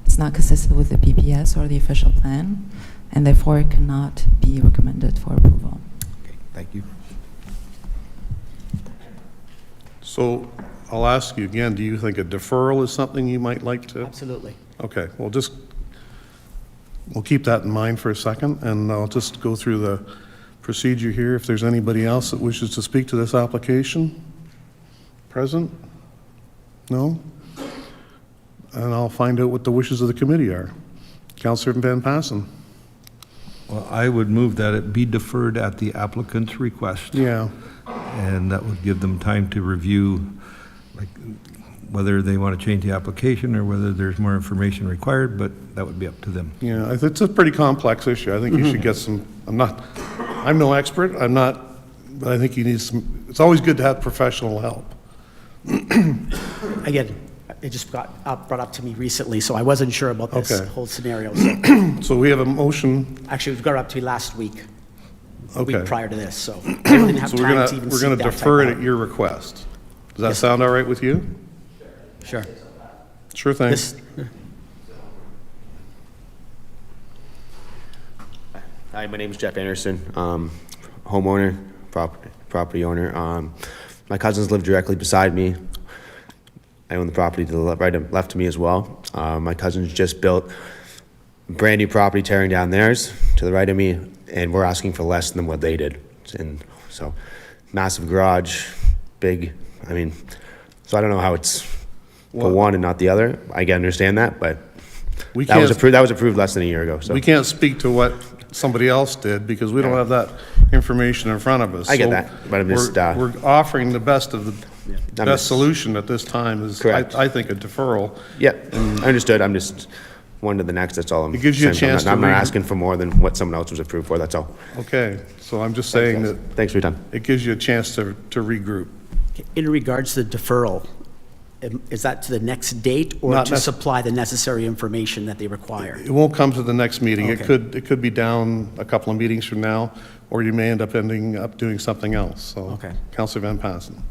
[SPEAKER 11] It's not consistent with the PPS or the official plan, and therefore it cannot be recommended for approval.
[SPEAKER 6] Okay, thank you.
[SPEAKER 1] So I'll ask you again, do you think a deferral is something you might like to?
[SPEAKER 15] Absolutely.
[SPEAKER 1] Okay, we'll keep that in mind for a second, and I'll just go through the procedure here. If there's anybody else that wishes to speak to this application, present? No? And I'll find out what the wishes of the committee are. Councillor Van Passen.
[SPEAKER 6] Well, I would move that it be deferred at the applicant's request.
[SPEAKER 1] Yeah.
[SPEAKER 6] And that would give them time to review, like, whether they want to change the application or whether there's more information required, but that would be up to them.
[SPEAKER 1] Yeah, it's a pretty complex issue. I think you should get some, I'm no expert, but I think you need some, it's always good to have professional help.
[SPEAKER 15] Again, it just got brought up to me recently, so I wasn't sure about this
[SPEAKER 1] Okay.
[SPEAKER 15] whole scenario.
[SPEAKER 1] So we have a motion.
[SPEAKER 15] Actually, it got up to me last week,
[SPEAKER 1] Okay.
[SPEAKER 15] week prior to this, so I didn't have
[SPEAKER 1] So
[SPEAKER 15] time to even
[SPEAKER 1] we're
[SPEAKER 15] see
[SPEAKER 1] gonna
[SPEAKER 15] that
[SPEAKER 1] defer it
[SPEAKER 15] type
[SPEAKER 1] at your request. Does that
[SPEAKER 15] Yes.
[SPEAKER 1] sound all right with you?
[SPEAKER 15] out. Sure.
[SPEAKER 1] Sure thing.
[SPEAKER 15] This,
[SPEAKER 16] Hi, my name is Jeff Anderson, homeowner, property owner. My cousins live directly beside me. I own the property to the right and left of me as well. My cousins just built a brand new property, tearing down theirs to the right of me, and we're asking for less than what they did. And so, massive garage, big. So I don't know how it's for one and not the other. I can understand that, but that was approved less than a year ago. So
[SPEAKER 1] We can't speak to what somebody else did because we don't have that information in front of us.
[SPEAKER 16] I get
[SPEAKER 1] So
[SPEAKER 16] that, but I'm just,
[SPEAKER 1] We're offering the best of the
[SPEAKER 16] I'm
[SPEAKER 1] best
[SPEAKER 16] just-
[SPEAKER 1] solution at this time is,
[SPEAKER 16] Correct.
[SPEAKER 1] I think, a deferral.
[SPEAKER 16] yeah, I understood. I'm just one to the next. That's all I'm
[SPEAKER 1] It gives you a
[SPEAKER 16] saying.
[SPEAKER 1] chance
[SPEAKER 16] I'm
[SPEAKER 1] to
[SPEAKER 16] not
[SPEAKER 1] read-
[SPEAKER 16] asking for more than what someone else was approved for. That's all.
[SPEAKER 1] Okay, so I'm just saying that
[SPEAKER 16] Thanks for your time.
[SPEAKER 1] it gives you a chance to regroup.
[SPEAKER 15] in regards to the deferral, is that to the next date or
[SPEAKER 1] Not
[SPEAKER 15] to
[SPEAKER 1] nec-
[SPEAKER 15] supply the necessary information that they require?
[SPEAKER 1] It won't come to the next meeting. It
[SPEAKER 15] Okay.
[SPEAKER 1] could be down a couple of meetings from now, or you may end up doing something else. So,
[SPEAKER 15] Okay.
[SPEAKER 1] Councillor Van Passen.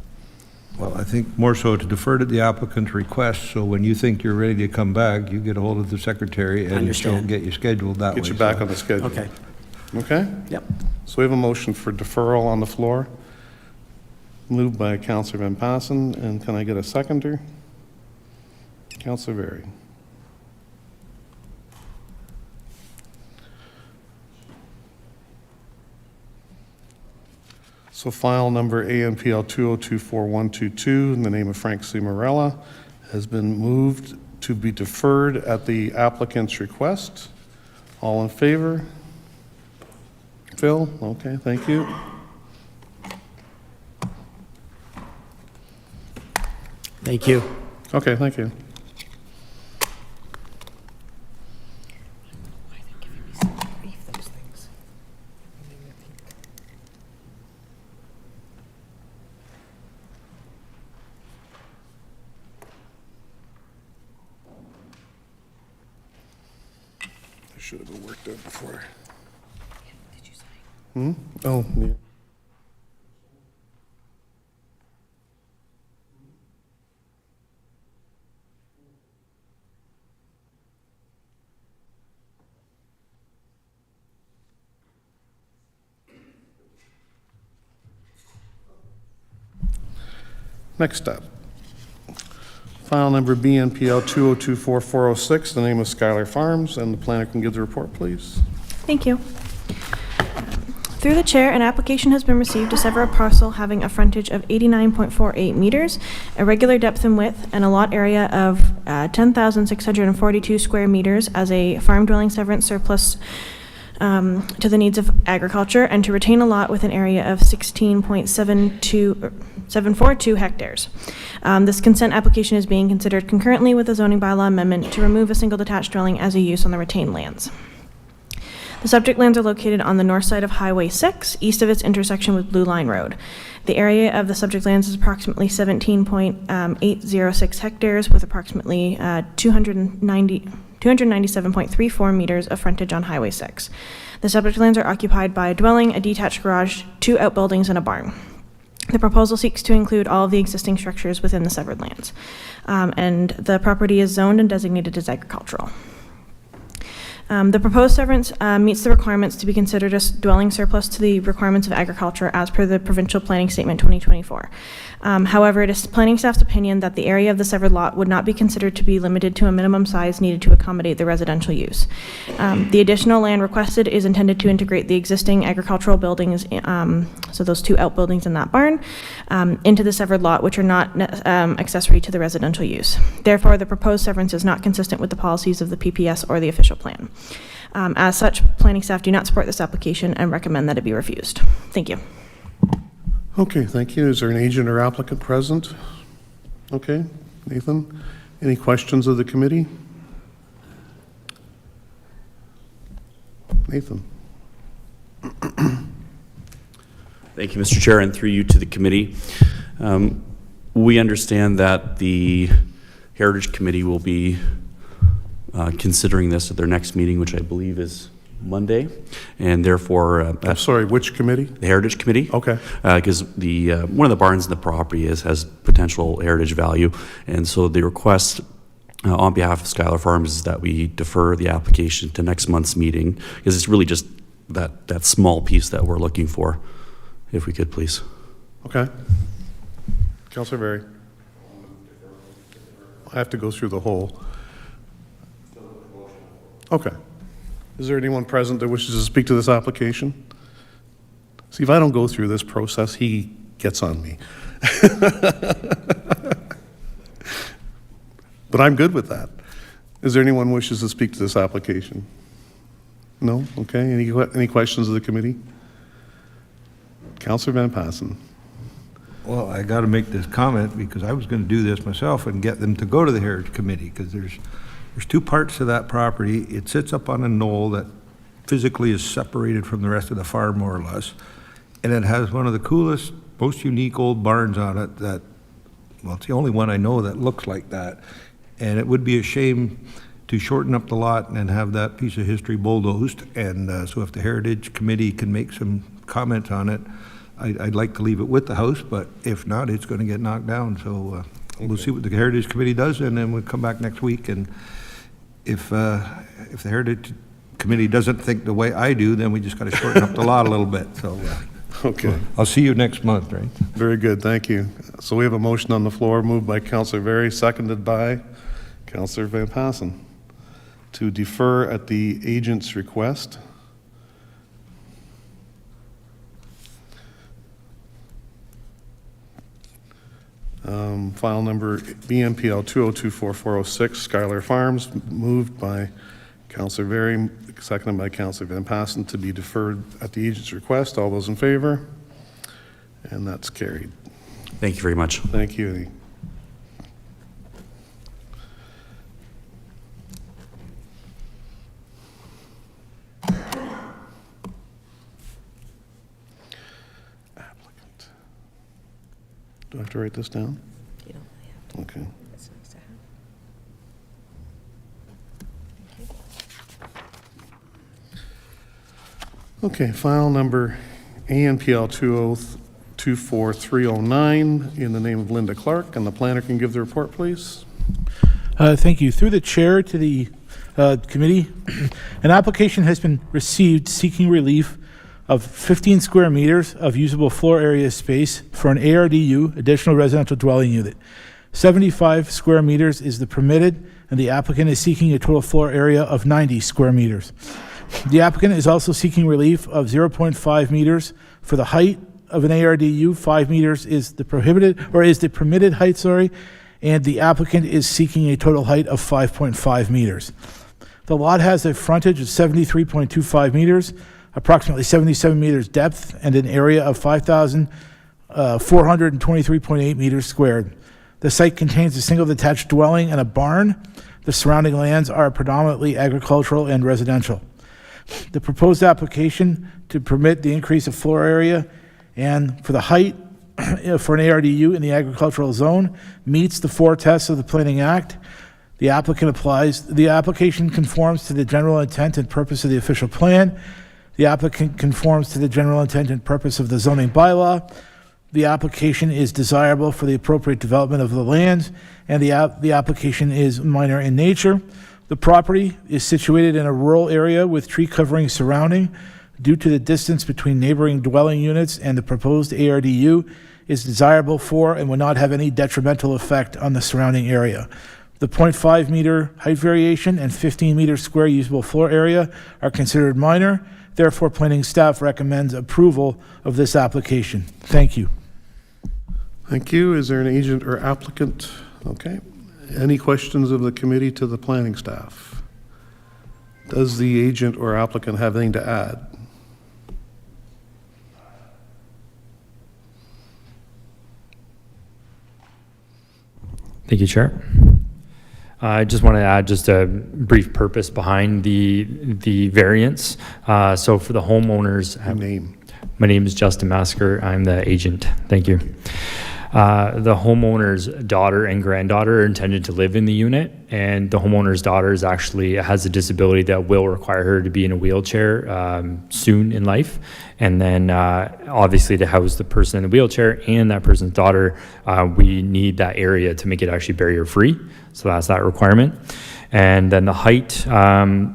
[SPEAKER 6] Well, I think more so to defer to the applicant's request, so when you think you're ready to come back, you get a hold of the secretary and she'll
[SPEAKER 15] Understand.
[SPEAKER 6] get you scheduled that way.
[SPEAKER 1] Get you back
[SPEAKER 6] so-
[SPEAKER 1] on the schedule.
[SPEAKER 15] Okay,
[SPEAKER 1] Okay?
[SPEAKER 15] yep.
[SPEAKER 1] So we have a motion for deferral on the floor. Moved by Councillor Van Passen, and can I get a seconder? Councillor Berry. So file number ANPL 2024122 in the name of Frank C. Morella has been moved to be deferred at the applicant's request. All in favor? Phil? Okay, thank you.
[SPEAKER 15] Thank you.
[SPEAKER 1] Okay, thank you. This should have been worked out before.
[SPEAKER 10] Did you sign?
[SPEAKER 1] Oh, yeah. Next up, file number BNPL 2024406, the name of Skylar Farms, and the planner can give the report, please.
[SPEAKER 2] Thank you. Through the chair, an application has been received to sever a parcel having a frontage of 89.48 meters, a regular depth and width, and a lot area of 10,642 square meters as a farm dwelling severance surplus to the needs of agriculture and to retain a lot with an area of 16.742 hectares. This consent application is being considered concurrently with a zoning bylaw amendment to remove a single detached dwelling as a use on the retained lands. The subject lands are located on the north side of Highway 6, east of its intersection with Blue Line Road. The area of the subject lands is approximately 17.806 hectares with approximately 297.34 meters of frontage on Highway 6. The subject lands are occupied by a dwelling, a detached garage, 2 outbuildings, and a barn. The proposal seeks to include all of the existing structures within the severed lands. And the property is zoned and designated as agricultural. The proposed severance meets the requirements to be considered a dwelling surplus to the requirements of agriculture as per the Provincial Planning Statement 2024. However, it is planning staff's opinion that the area of the severed lot would not be considered to be limited to a minimum size needed to accommodate the residential use. The additional land requested is intended to integrate the existing agricultural buildings, so those 2 outbuildings in that barn, into the severed lot, which are not accessory to the residential use. Therefore, the proposed severance is not consistent with the policies of the PPS or the official plan. As such, planning staff do not support this application and recommend that it be refused. Thank you.
[SPEAKER 1] Okay, thank you. Is there an agent or applicant present? Okay, Nathan, any questions of the committee? Nathan.
[SPEAKER 17] Thank you, Mr. Chair, and through you to the committee. We understand that the Heritage Committee will be considering this at their next meeting, which I believe is Monday, and therefore...
[SPEAKER 1] I'm sorry, which committee?
[SPEAKER 17] The Heritage Committee.
[SPEAKER 1] Okay.
[SPEAKER 17] Because one of the barns in the property has potential heritage value, and so the request on behalf of Schuyler Farms is that we defer the application to next month's meeting, because it's really just that small piece that we're looking for, if we could, please.
[SPEAKER 1] Okay. Councillor Berry. I have to go through the whole... Okay. Is there anyone present that wishes to speak to this application? See, if I don't go through this process, he gets on me. But I'm good with that. Is there anyone who wishes to speak to this application? No? Okay. Any questions of the committee? Councillor Van Passen.
[SPEAKER 6] Well, I got to make this comment because I was going to do this myself and get them to go to the Heritage Committee, because there's 2 parts to that property. It sits up on a knoll that physically is separated from the rest of the farm, more or less. And it has one of the coolest, most unique old barns on it that, well, it's the only one I know that looks like that. And it would be a shame to shorten up the lot and have that piece of history bulldozed. And so if the Heritage Committee can make some comments on it, I'd like to leave it with the house, but if not, it's going to get knocked down. So we'll see what the Heritage Committee does, and then we'll come back next week. And if the Heritage Committee doesn't think the way I do, then we just got to shorten up the lot a little bit. So
[SPEAKER 1] okay.
[SPEAKER 6] I'll see you next month, right?
[SPEAKER 1] Very good, thank you. So we have a motion on the floor, moved by Councillor Berry, seconded by Councillor Van Passen, to defer at the agent's request. File number BMPL 2024406, Schuyler Farms, moved by Councillor Berry, seconded by Councillor Van Passen, to be deferred at the agent's request. All those in favor? And that's carried.
[SPEAKER 17] Thank you very much.
[SPEAKER 1] Thank you. Applicant. Do I have to write this down?
[SPEAKER 10] You don't really have to.
[SPEAKER 1] Okay.
[SPEAKER 10] It's nice to have.
[SPEAKER 1] Okay, file number ANPL 2024309 in the name of Linda Clark, and the planner can give the report, please.
[SPEAKER 14] Thank you. Through the chair to the committee, an application has been received seeking relief of 15 square meters of usable floor area space for an ARDU, additional residential dwelling unit. 75 square meters is the permitted, and the applicant is seeking a total floor area of 90 square meters. The applicant is also seeking relief of 0.5 meters for the height of an ARDU. 5 meters is the permitted height, and the applicant is seeking a total height of 5.5 meters. The lot has a frontage of 73.25 meters, approximately 77 meters depth, and an area of 5,423.8 meters squared. The site contains a single detached dwelling and a barn. The surrounding lands are predominantly agricultural and residential. The proposed application to permit the increase of floor area and for the height for an ARDU in the agricultural zone meets the 4 tests of the Planning Act. The application conforms to the general intent and purpose of the official plan. The applicant conforms to the general intent and purpose of the zoning bylaw. The application is desirable for the appropriate development of the lands, and the application is minor in nature. The property is situated in a rural area with tree covering surrounding. Due to the distance between neighboring dwelling units and the proposed ARDU is desirable for and would not have any detrimental effect on the surrounding area. The 0.5 meter height variation and 15 meter square usable floor area are considered minor. Therefore, planning staff recommends approval of this application. Thank you.
[SPEAKER 1] Thank you. Is there an agent or applicant? Okay. Any questions of the committee to the planning staff? Does the agent or applicant have anything to add?
[SPEAKER 18] Thank you, Chair. I just want to add just a brief purpose behind the variance. So for the homeowners,
[SPEAKER 1] name.
[SPEAKER 18] My name is Justin Masker. I'm the agent. Thank you. The homeowner's daughter and granddaughter are intended to live in the unit, and the homeowner's daughter actually has a disability that will require her to be in a wheelchair soon in life. And then obviously to house the person in the wheelchair and that person's daughter, we need that area to make it actually barrier free. So that's that requirement. And then the height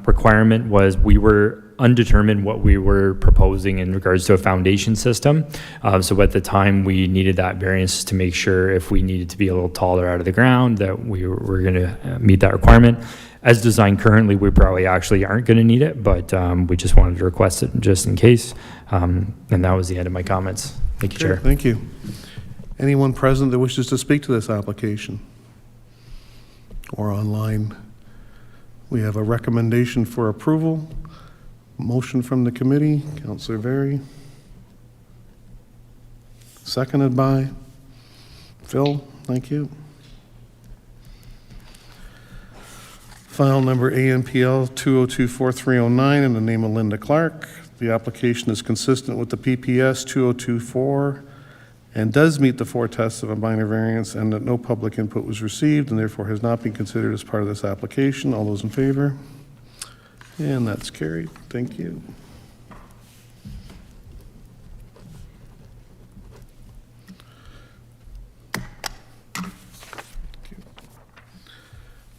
[SPEAKER 18] requirement was we were undetermined what we were proposing in regards to a foundation system. So at the time we needed that variance to make sure if we needed to be a little taller out of the ground that we were going to meet that requirement. As designed currently, we probably actually aren't going to need it, but we just wanted to request it just in case. And that was the end of my comments. Thank you, Chair.
[SPEAKER 1] Thank you. Anyone present that wishes to speak to this application or online? We have a recommendation for approval. Motion from the committee, Councillor Very. Seconded by Phil. Thank you. File number ANPL 2024-309 in the name of Linda Clark. The application is consistent with the PPS 2024 and does meet the 4 tests of a minor variance, and that no public input was received and therefore has not been considered as part of this application. All those in favor? And that's carried. Thank you.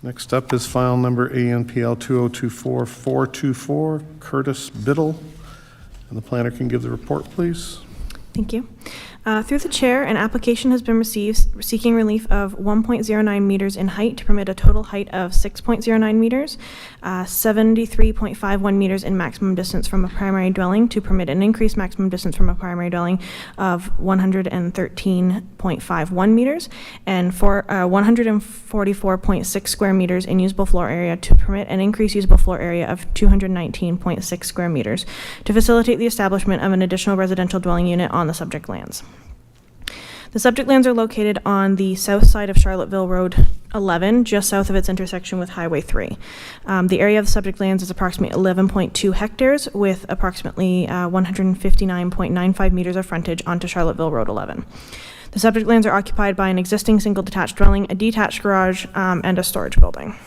[SPEAKER 1] Next up is file number ANPL 2024-424, Curtis Biddle. And the planner can give the report, please.
[SPEAKER 2] Thank you. Through the chair, an application has been received seeking relief of 1.09 meters in height to permit a total height of 6.09 meters, 73.51 meters in maximum distance from a primary dwelling to permit an increased maximum distance from a primary dwelling of 113.51 meters, and for 144.6 square meters in usable floor area to permit an increased usable floor area of 219.6 square meters to facilitate the establishment of an additional residential dwelling unit on the subject lands. The subject lands are located on the south side of Charlottesville Road 11, just south of its intersection with Highway 3. The area of the subject lands is approximately 11.2 hectares with approximately 159.95 meters of frontage onto Charlottesville Road 11. The subject lands are occupied by an existing single detached dwelling, a detached garage, and a storage building.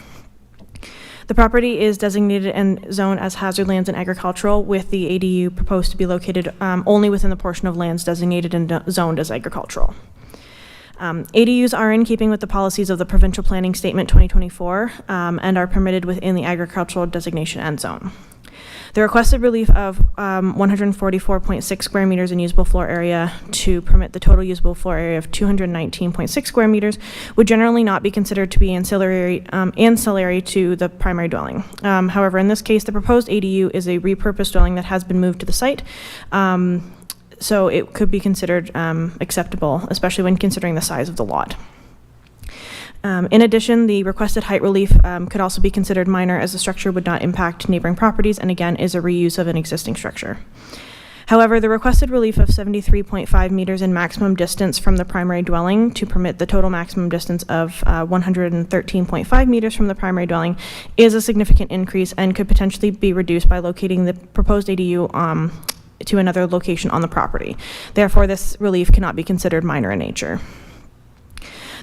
[SPEAKER 2] The property is designated and zoned as hazard lands and agricultural, with the ADU proposed to be located only within the portion of lands designated and zoned as agricultural. ADUs are in keeping with the policies of the Provincial Planning Statement 2024 and are permitted within the agricultural designation and zone. The requested relief of 144.6 square meters in usable floor area to permit the total usable floor area of 219.6 square meters would generally not be considered to be ancillary to the primary dwelling. However, in this case, the proposed ADU is a repurposed dwelling that has been moved to the site, so it could be considered acceptable, especially when considering the size of the lot. In addition, the requested height relief could also be considered minor as the structure would not impact neighboring properties and again is a reuse of an existing structure. However, the requested relief of 73.5 meters in maximum distance from the primary dwelling to permit the total maximum distance of 113.5 meters from the primary dwelling is a significant increase and could potentially be reduced by locating the proposed ADU to another location on the property. Therefore, this relief cannot be considered minor in nature.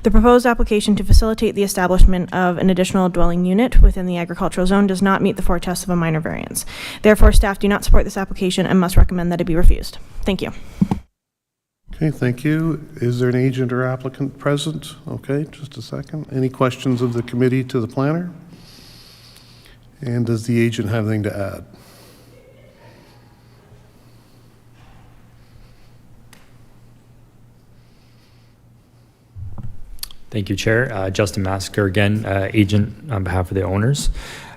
[SPEAKER 2] The proposed application to facilitate the establishment of an additional dwelling unit within the agricultural zone does not meet the four tests of a minor variance. Therefore, staff do not support this application and must recommend that it be refused. Thank you.
[SPEAKER 1] Okay, thank you. Is there an agent or applicant present? Okay, just a second. Any questions of the committee to the planner? And does the agent have anything to add?
[SPEAKER 18] Thank you, Chair. Justin Masker again, agent on behalf of the owners.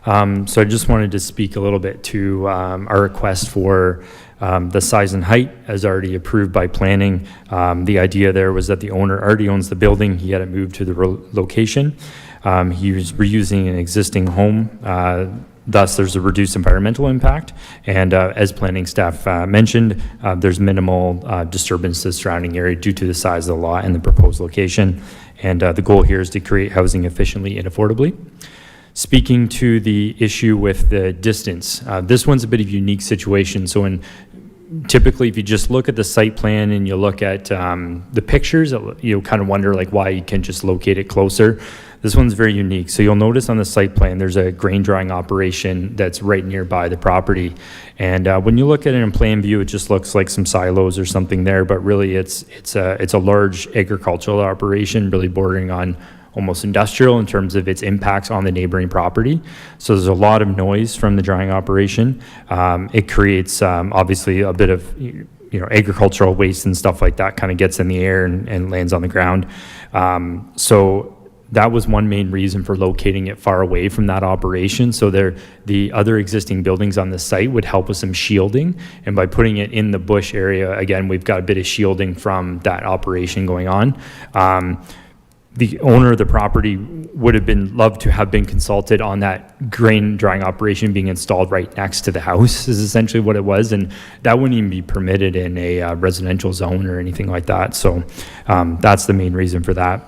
[SPEAKER 18] So I just wanted to speak a little bit to our request for the size and height as already approved by planning. The idea there was that the owner already owns the building. He had it moved to the location. He was reusing an existing home. Thus, there's a reduced environmental impact. And as planning staff mentioned, there's minimal disturbance to the surrounding area due to the size of the lot and the proposed location. And the goal here is to create housing efficiently and affordably. Speaking to the issue with the distance, this one's a bit of a unique situation. So typically, if you just look at the site plan and you look at the pictures, you kind of wonder like why you can't just locate it closer. This one's very unique. So you'll notice on the site plan, there's a grain drying operation that's right nearby the property. And when you look at it in plan view, it just looks like some silos or something there, but really it's a large agricultural operation, really bordering on almost industrial in terms of its impacts on the neighboring property. So there's a lot of noise from the drying operation. It creates obviously a bit of agricultural waste and stuff like that kind of gets in the air and lands on the ground. So that was one main reason for locating it far away from that operation. So the other existing buildings on the site would help with some shielding. And by putting it in the bush area, again, we've got a bit of shielding from that operation going on. The owner of the property would have loved to have been consulted on that grain drying operation being installed right next to the house is essentially what it was. And that wouldn't even be permitted in a residential zone or anything like that. So that's the main reason for that.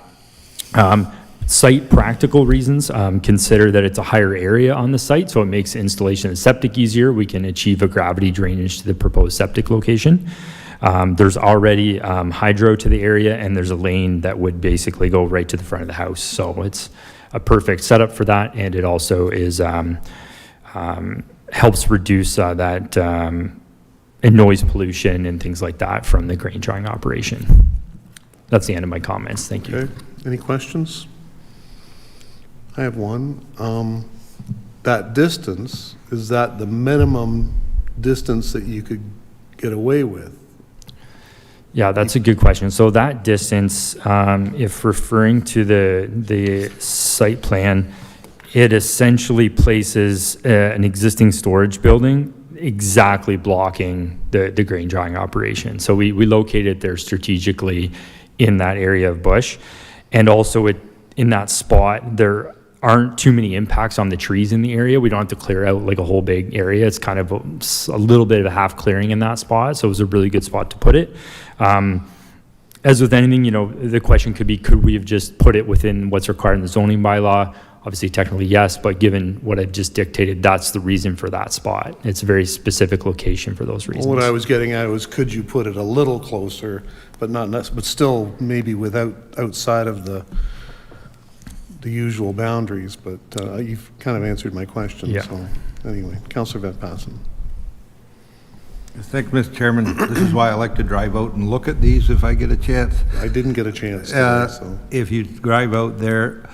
[SPEAKER 18] Site practical reasons, consider that it's a higher area on the site, so it makes installation of septic easier. We can achieve a gravity drainage to the proposed septic location. There's already hydro to the area, and there's a lane that would basically go right to the front of the house. So it's a perfect setup for that, and it also is helps reduce that noise pollution and things like that from the grain drying operation. That's the end of my comments. Thank you.
[SPEAKER 1] Okay. Any questions? I have one. That distance, is that the minimum distance that you could get away with?
[SPEAKER 18] Yeah, that's a good question. So that distance, if referring to the site plan, it essentially places an existing storage building exactly blocking the grain drying operation. So we located there strategically in that area of bush. And also in that spot, there aren't too many impacts on the trees in the area. We don't have to clear out like a whole big area. It's kind of a little bit of a half clearing in that spot. So it was a really good spot to put it. As with anything, the question could be, could we have just put it within what's required in the zoning bylaw? Obviously, technically, yes, but given what I've just dictated, that's the reason for that spot. It's a very specific location for those reasons.
[SPEAKER 1] Well, what I was getting at was, could you put it a little closer, but still maybe outside of the usual boundaries, but you've kind of answered my question.
[SPEAKER 18] Yeah.
[SPEAKER 1] So anyway, Councillor Vetpassen.
[SPEAKER 6] Thank you, Mr. Chairman. This is why I like to drive out and look at these if I get a chance.
[SPEAKER 1] I didn't get a chance today, so.
[SPEAKER 6] If you drive out there,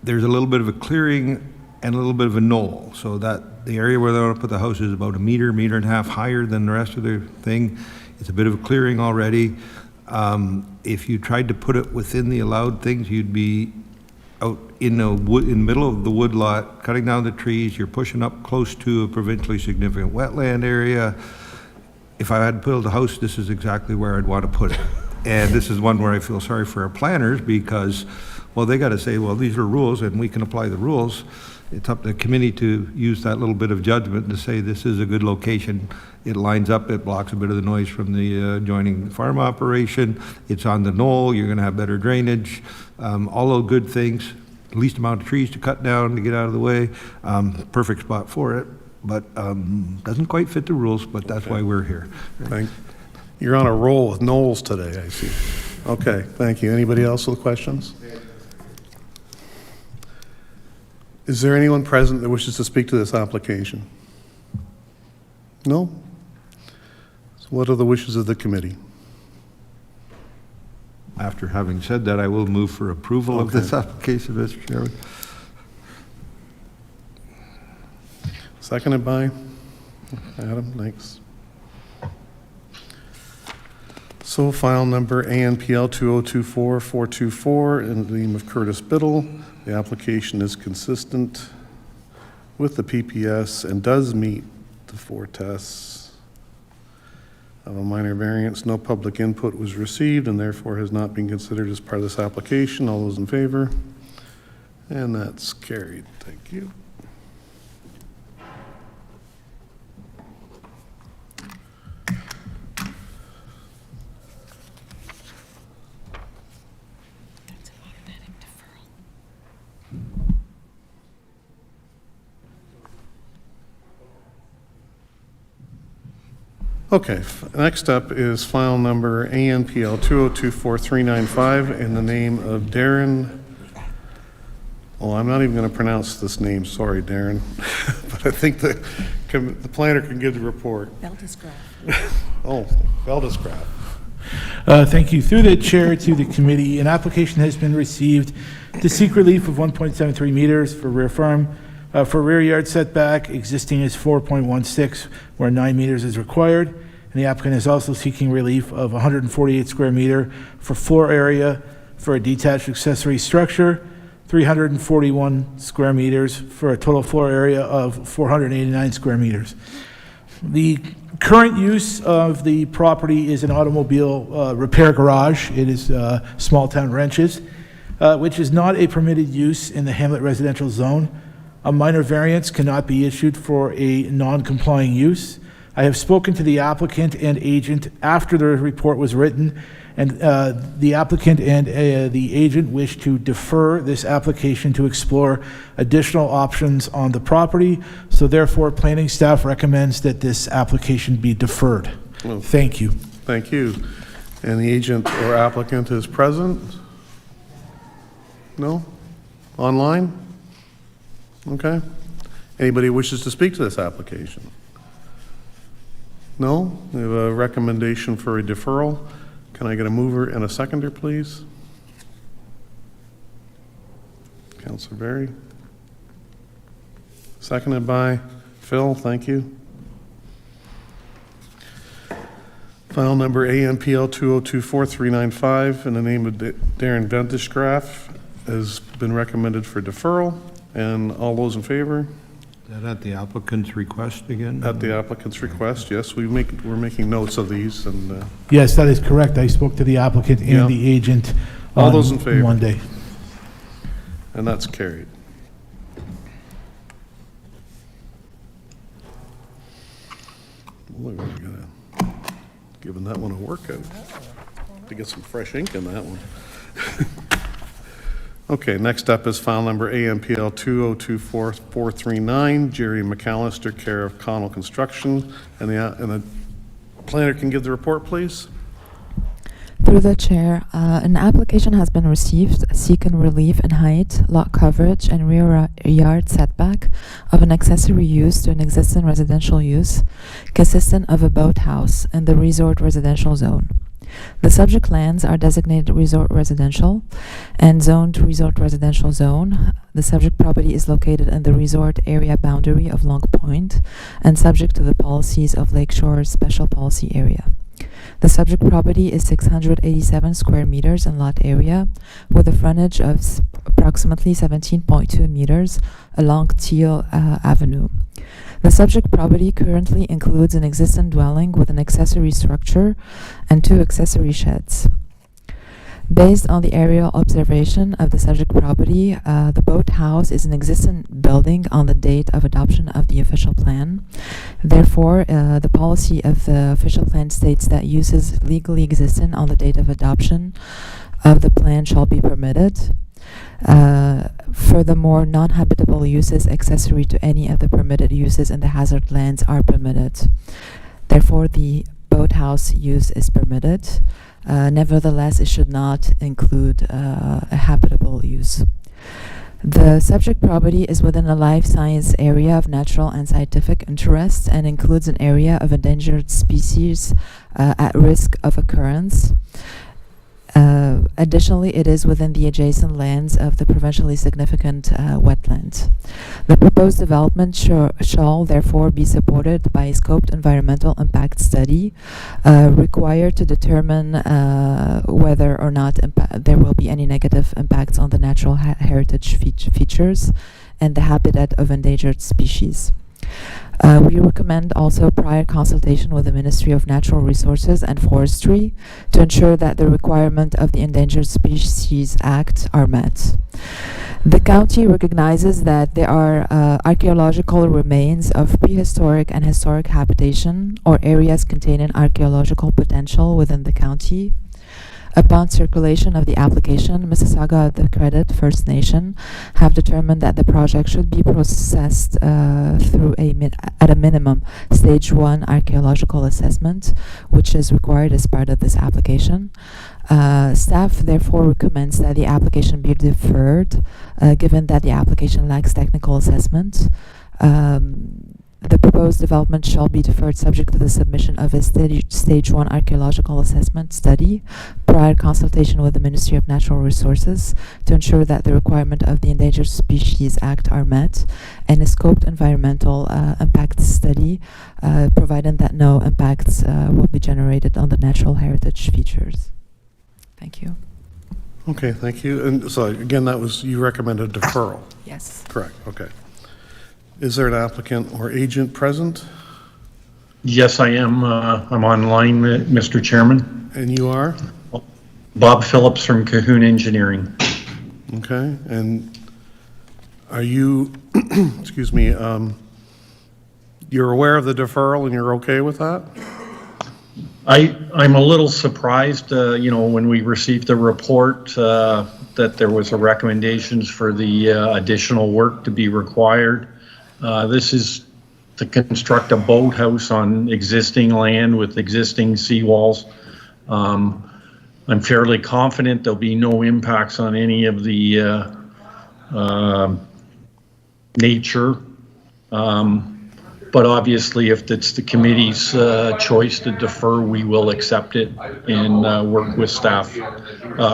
[SPEAKER 6] there's a little bit of a clearing and a little bit of a knoll, so that the area where they want to put the house is about a meter and a half higher than the rest of the thing. It's a bit of a clearing already. If you tried to put it within the allowed things, you'd be out in the middle of the wood lot, cutting down the trees. You're pushing up close to a provincially significant wetland area. If I had to build a house, this is exactly where I'd want to put it. And this is one where I feel sorry for our planners because, well, they got to say, well, these are rules and we can apply the rules. It's up to the committee to use that little bit of judgment to say this is a good location. It lines up, it blocks a bit of the noise from the adjoining farm operation. It's on the knoll, you're going to have better drainage. All those good things, least amount of trees to cut down to get out of the way. Perfect spot for it, but doesn't quite fit the rules, but that's why we're here.
[SPEAKER 1] You're on a roll with Knowles today, I see. Okay, thank you. Anybody else with questions? Is there anyone present that wishes to speak to this application? No? So what are the wishes of the committee?
[SPEAKER 6] After having said that, I will move for approval of this application, Mr. Chairman.
[SPEAKER 1] Seconded by Adam, thanks. So file number ANPL 2024-424 in the name of Curtis Biddle. The application is consistent with the PPS and does meet the 4 tests of a minor variance. No public input was received and therefore has not been considered as part of this application. All those in favor? And that's carried. Thank you. Okay, next up is file number ANPL 2024-395 in the name of Darren. Oh, I'm not even going to pronounce this name. Sorry, Darren. But I think the planner can give the report. Oh, Veldesgraaf.
[SPEAKER 14] Thank you. Through the chair to the committee, an application has been received to seek relief of 1.73 meters for rear farm. For rear yard setback, existing is 4.16, where 9 meters is required. And the applicant is also seeking relief of 148 square meter for floor area for a detached accessory structure, 341 square meters for a total floor area of 489 square meters. The current use of the property is an automobile repair garage. It is small town wrenches, which is not a permitted use in the Hamlet residential zone. A minor variance cannot be issued for a non-complying use. I have spoken to the applicant and agent after the report was written, and the applicant and the agent wish to defer this application to explore additional options on the property. So therefore, planning staff recommends that this application be deferred.
[SPEAKER 1] Well,
[SPEAKER 14] thank you.
[SPEAKER 1] Thank you. And the agent or applicant is present? No? Online? Okay. Anybody wishes to speak to this application? No? We have a recommendation for a deferral. Can I get a mover and a seconder, please? Councilor Berry. Seconded by Phil. Thank you. File number ANPL 2024-395 in the name of Darren Veldesgraaf has been recommended for deferral. And all those in favor?
[SPEAKER 6] Is that at the applicant's request again?
[SPEAKER 1] At the applicant's request, yes. We're making notes of these. And
[SPEAKER 14] Yes, that is correct. I spoke to the applicant and the agent
[SPEAKER 1] all
[SPEAKER 14] on
[SPEAKER 1] those in favor?
[SPEAKER 14] Monday.
[SPEAKER 1] And that's carried. Boy, we're giving that one a workout to get some fresh ink in that one. Okay, next up is file number ANPL 2024-439, Jerry McAllister, care of Connell Construction. And the planner can give the report, please.
[SPEAKER 11] Through the chair, an application has been received seeking relief in height, lot coverage, and rear yard setback of an accessory use to an existing residential use consistent of a boathouse in the resort residential zone. The subject lands are designated resort residential and zoned resort residential zone. The subject property is located in the resort area boundary of Long Point and subject to the policies of Lakeshore's special policy area. The subject property is 687 square meters in lot area with a frontage of approximately 17.2 meters along Teal Avenue. The subject property currently includes an existing dwelling with an accessory structure and 2 accessory sheds. Based on the aerial observation of the subject property, the boathouse is an existing building on the date of adoption of the official plan. Therefore, the policy of the official plan states that uses legally existing on the date of adoption of the plan shall be permitted. Furthermore, non-habitable uses accessory to any of the permitted uses in the hazard lands are permitted. Therefore, the boathouse use is permitted. Nevertheless, it should not include a habitable use. The subject property is within a life science area of natural and scientific interest and includes an area of endangered species at risk of occurrence. Additionally, it is within the adjacent lands of the provincially significant wetlands. The proposed development shall therefore be supported by a scoped environmental impact study required to determine whether or not there will be any negative impacts on the natural heritage features and the habitat of endangered species. We recommend also prior consultation with the Ministry of Natural Resources and Forestry to ensure that the requirement of the Endangered Species Act are met. The county recognizes that there are archaeological remains of prehistoric and historic habitation or areas containing archaeological potential within the county. Upon circulation of the application, Mississauga of the Credit First Nation have determined that the project should be processed through at a minimum stage 1 archaeological assessment, which is required as part of this application. Staff therefore recommends that the application be deferred, given that the application lacks technical assessment. The proposed development shall be deferred subject to the submission of a stage 1 archaeological assessment study, prior consultation with the Ministry of Natural Resources to ensure that the requirement of the Endangered Species Act are met, and a scoped environmental impact study, provided that no impacts will be generated on the natural heritage features. Thank you.
[SPEAKER 1] Okay, thank you. And so again, that was, you recommended deferral?
[SPEAKER 11] Yes.
[SPEAKER 1] Correct, okay. Is there an applicant or agent present?
[SPEAKER 19] Yes, I am. I'm online, Mr. Chairman.
[SPEAKER 1] And you are?
[SPEAKER 19] Bob Phillips from Cahoon Engineering.
[SPEAKER 1] Okay, and are you, excuse me, you're aware of the deferral and you're okay with that?
[SPEAKER 19] I'm a little surprised, when we received the report that there was a recommendations for the additional work to be required. This is to construct a boathouse on existing land with existing seawalls. I'm fairly confident there'll be no impacts on any of the nature. But obviously, if it's the committee's choice to defer, we will accept it and work with staff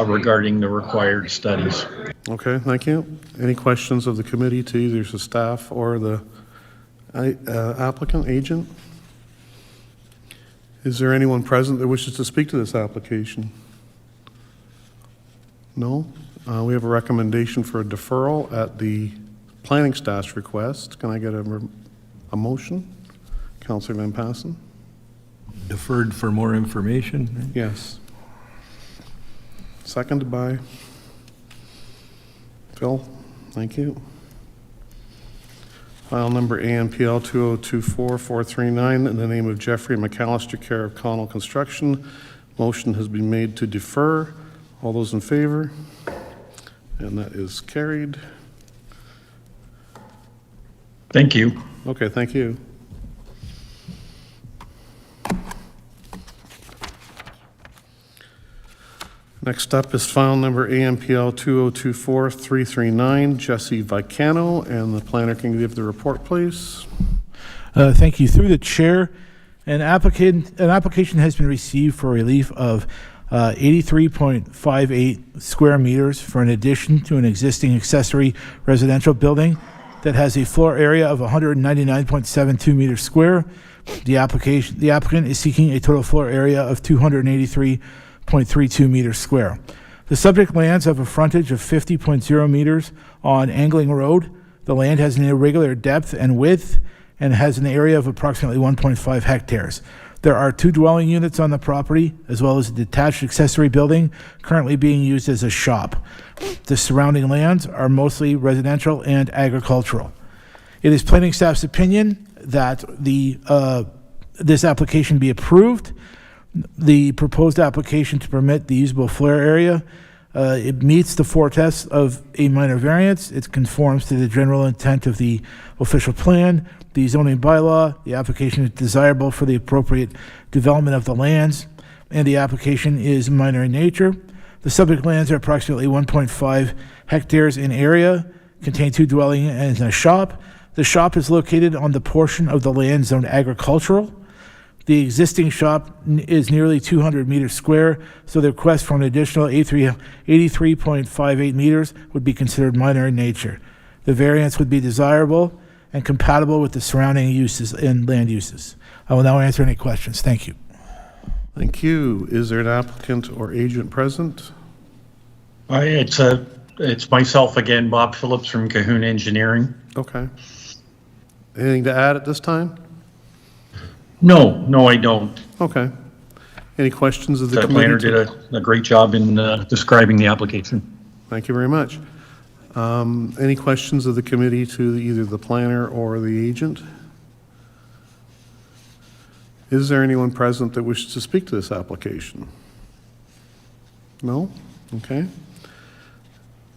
[SPEAKER 19] regarding the required studies.
[SPEAKER 1] Okay, thank you. Any questions of the committee to either the staff or the applicant, agent? Is there anyone present that wishes to speak to this application? No? We have a recommendation for a deferral at the planning staff's request. Can I get a motion? Councillor Van Passen?
[SPEAKER 6] Deferred for more information? Right?
[SPEAKER 1] Yes. Seconded by Phil. Thank you. File number ANPL 2024439 in the name of Jeffrey McAllister, care of Connell Construction. Motion has been made to defer. All those in favor? And that is carried.
[SPEAKER 19] Thank you.
[SPEAKER 1] Okay, thank you. Next up is file number AMPL 2024339, Jesse Vicano, and the planner can give the report, please.
[SPEAKER 14] Thank you. Through the chair, an application has been received for relief of 83.58 square meters for an addition to an existing accessory residential building that has a floor area of 199.72 meters square. The applicant is seeking a total floor area of 283.32 meters square. The subject lands have a frontage of 50.0 meters on Angling Road. The land has an irregular depth and width and has an area of approximately 1.5 hectares. There are 2 dwelling units on the property, as well as a detached accessory building currently being used as a shop. The surrounding lands are mostly residential and agricultural. It is planning staff's opinion that this application be approved. The proposed application to permit the usable floor area, it meets the 4 tests of a minor variance. It conforms to the general intent of the official plan, the zoning bylaw. The application is desirable for the appropriate development of the lands, and the application is minor in nature. The subject lands are approximately 1.5 hectares in area, contain 2 dwelling and a shop. The shop is located on the portion of the land zoned agricultural. The existing shop is nearly 200 meters square, so the request for an additional 83.58 meters would be considered minor in nature. The variance would be desirable and compatible with the surrounding uses and land uses. I will now answer any questions. Thank you.
[SPEAKER 1] Thank you. Is there an applicant or agent present?
[SPEAKER 19] It's myself again, Bob Phillips from Cahoon Engineering.
[SPEAKER 1] Okay. Anything to add at this time?
[SPEAKER 19] No, I don't.
[SPEAKER 1] Okay. Any questions of the
[SPEAKER 19] The
[SPEAKER 1] committee?
[SPEAKER 19] planner did a great job in describing the application.
[SPEAKER 1] Thank you very much. Any questions of the committee to either the planner or the agent? Is there anyone present that wishes to speak to this application? No? Okay.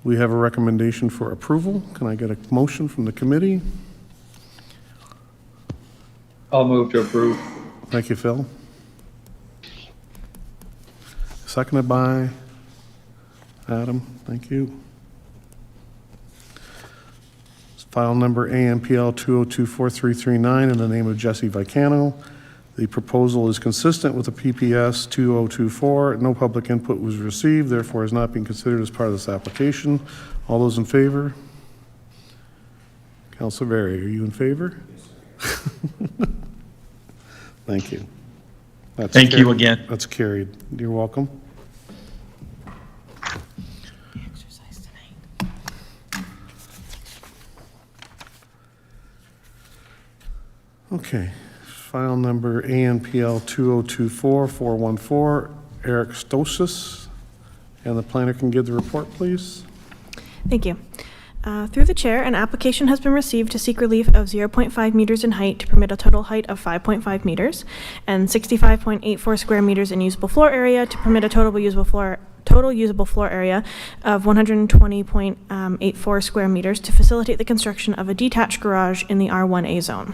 [SPEAKER 1] We have a recommendation for approval. Can I get a motion from the committee?
[SPEAKER 9] I'll move to approve.
[SPEAKER 1] Thank you, Phil. Seconded by Adam. Thank you. File number AMPL 2024339 in the name of Jesse Vicano. The proposal is consistent with the PPS 2024. No public input was received, therefore is not being considered as part of this application. All those in favor? Councilor Berry, are you in favor? Thank you. That's
[SPEAKER 19] Thank you
[SPEAKER 1] carried.
[SPEAKER 19] again.
[SPEAKER 1] That's carried. You're welcome. Okay, file number ANPL 2024414, Eric Stosis. And the planner can give the report, please.
[SPEAKER 2] Thank you. Through the chair, an application has been received to seek relief of 0.5 meters in height to permit a total height of 5.5 meters and 65.84 square meters in usable floor area to permit a total usable floor area of 120.84 square meters to facilitate the construction of a detached garage in the R1A zone.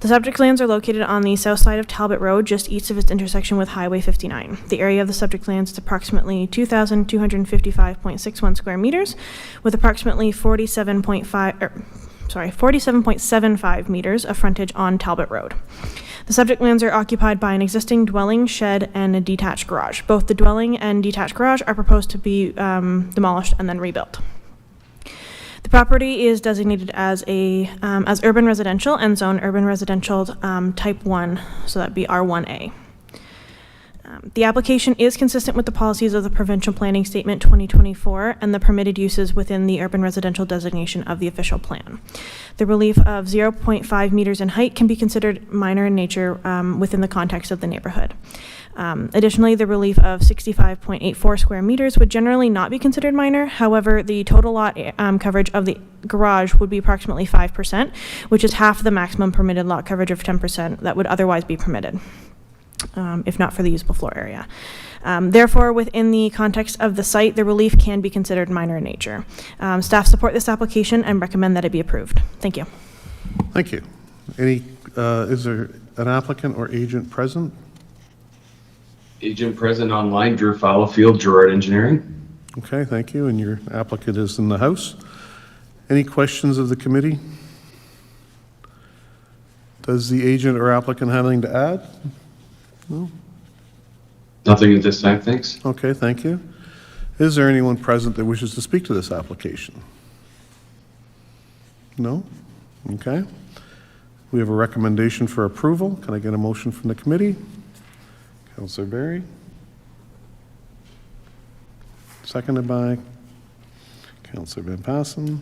[SPEAKER 2] The subject lands are located on the south side of Talbot Road, just east of its intersection with Highway 59. The area of the subject lands is approximately 2,255.61 square meters, with approximately 47.75 meters of frontage on Talbot Road. The subject lands are occupied by an existing dwelling, shed, and a detached garage. Both the dwelling and detached garage are proposed to be demolished and then rebuilt. The property is designated as urban residential and zone urban residential type 1, so that'd be R1A. The application is consistent with the policies of the Provincial Planning Statement 2024 and the permitted uses within the urban residential designation of the official plan. The relief of 0.5 meters in height can be considered minor in nature within the context of the neighborhood. Additionally, the relief of 65.84 square meters would generally not be considered minor. However, the total lot coverage of the garage would be approximately 5%, which is half the maximum permitted lot coverage of 10% that would otherwise be permitted, if not for the usable floor area. Therefore, within the context of the site, the relief can be considered minor in nature. Staff support this application and recommend that it be approved. Thank you.
[SPEAKER 1] Thank you. Is there an applicant or agent present?
[SPEAKER 20] Agent present online, Drew Fowlerfield, Gerard Engineering.
[SPEAKER 1] Okay, thank you. And your applicant is in the house. Any questions of the committee? Does the agent or applicant have anything to add? No?
[SPEAKER 20] Nothing at this time, thanks.
[SPEAKER 1] Okay, thank you. Is there anyone present that wishes to speak to this application? No? Okay. We have a recommendation for approval. Can I get a motion from the committee? Councilor Berry. Seconded by Councilor Van Passen.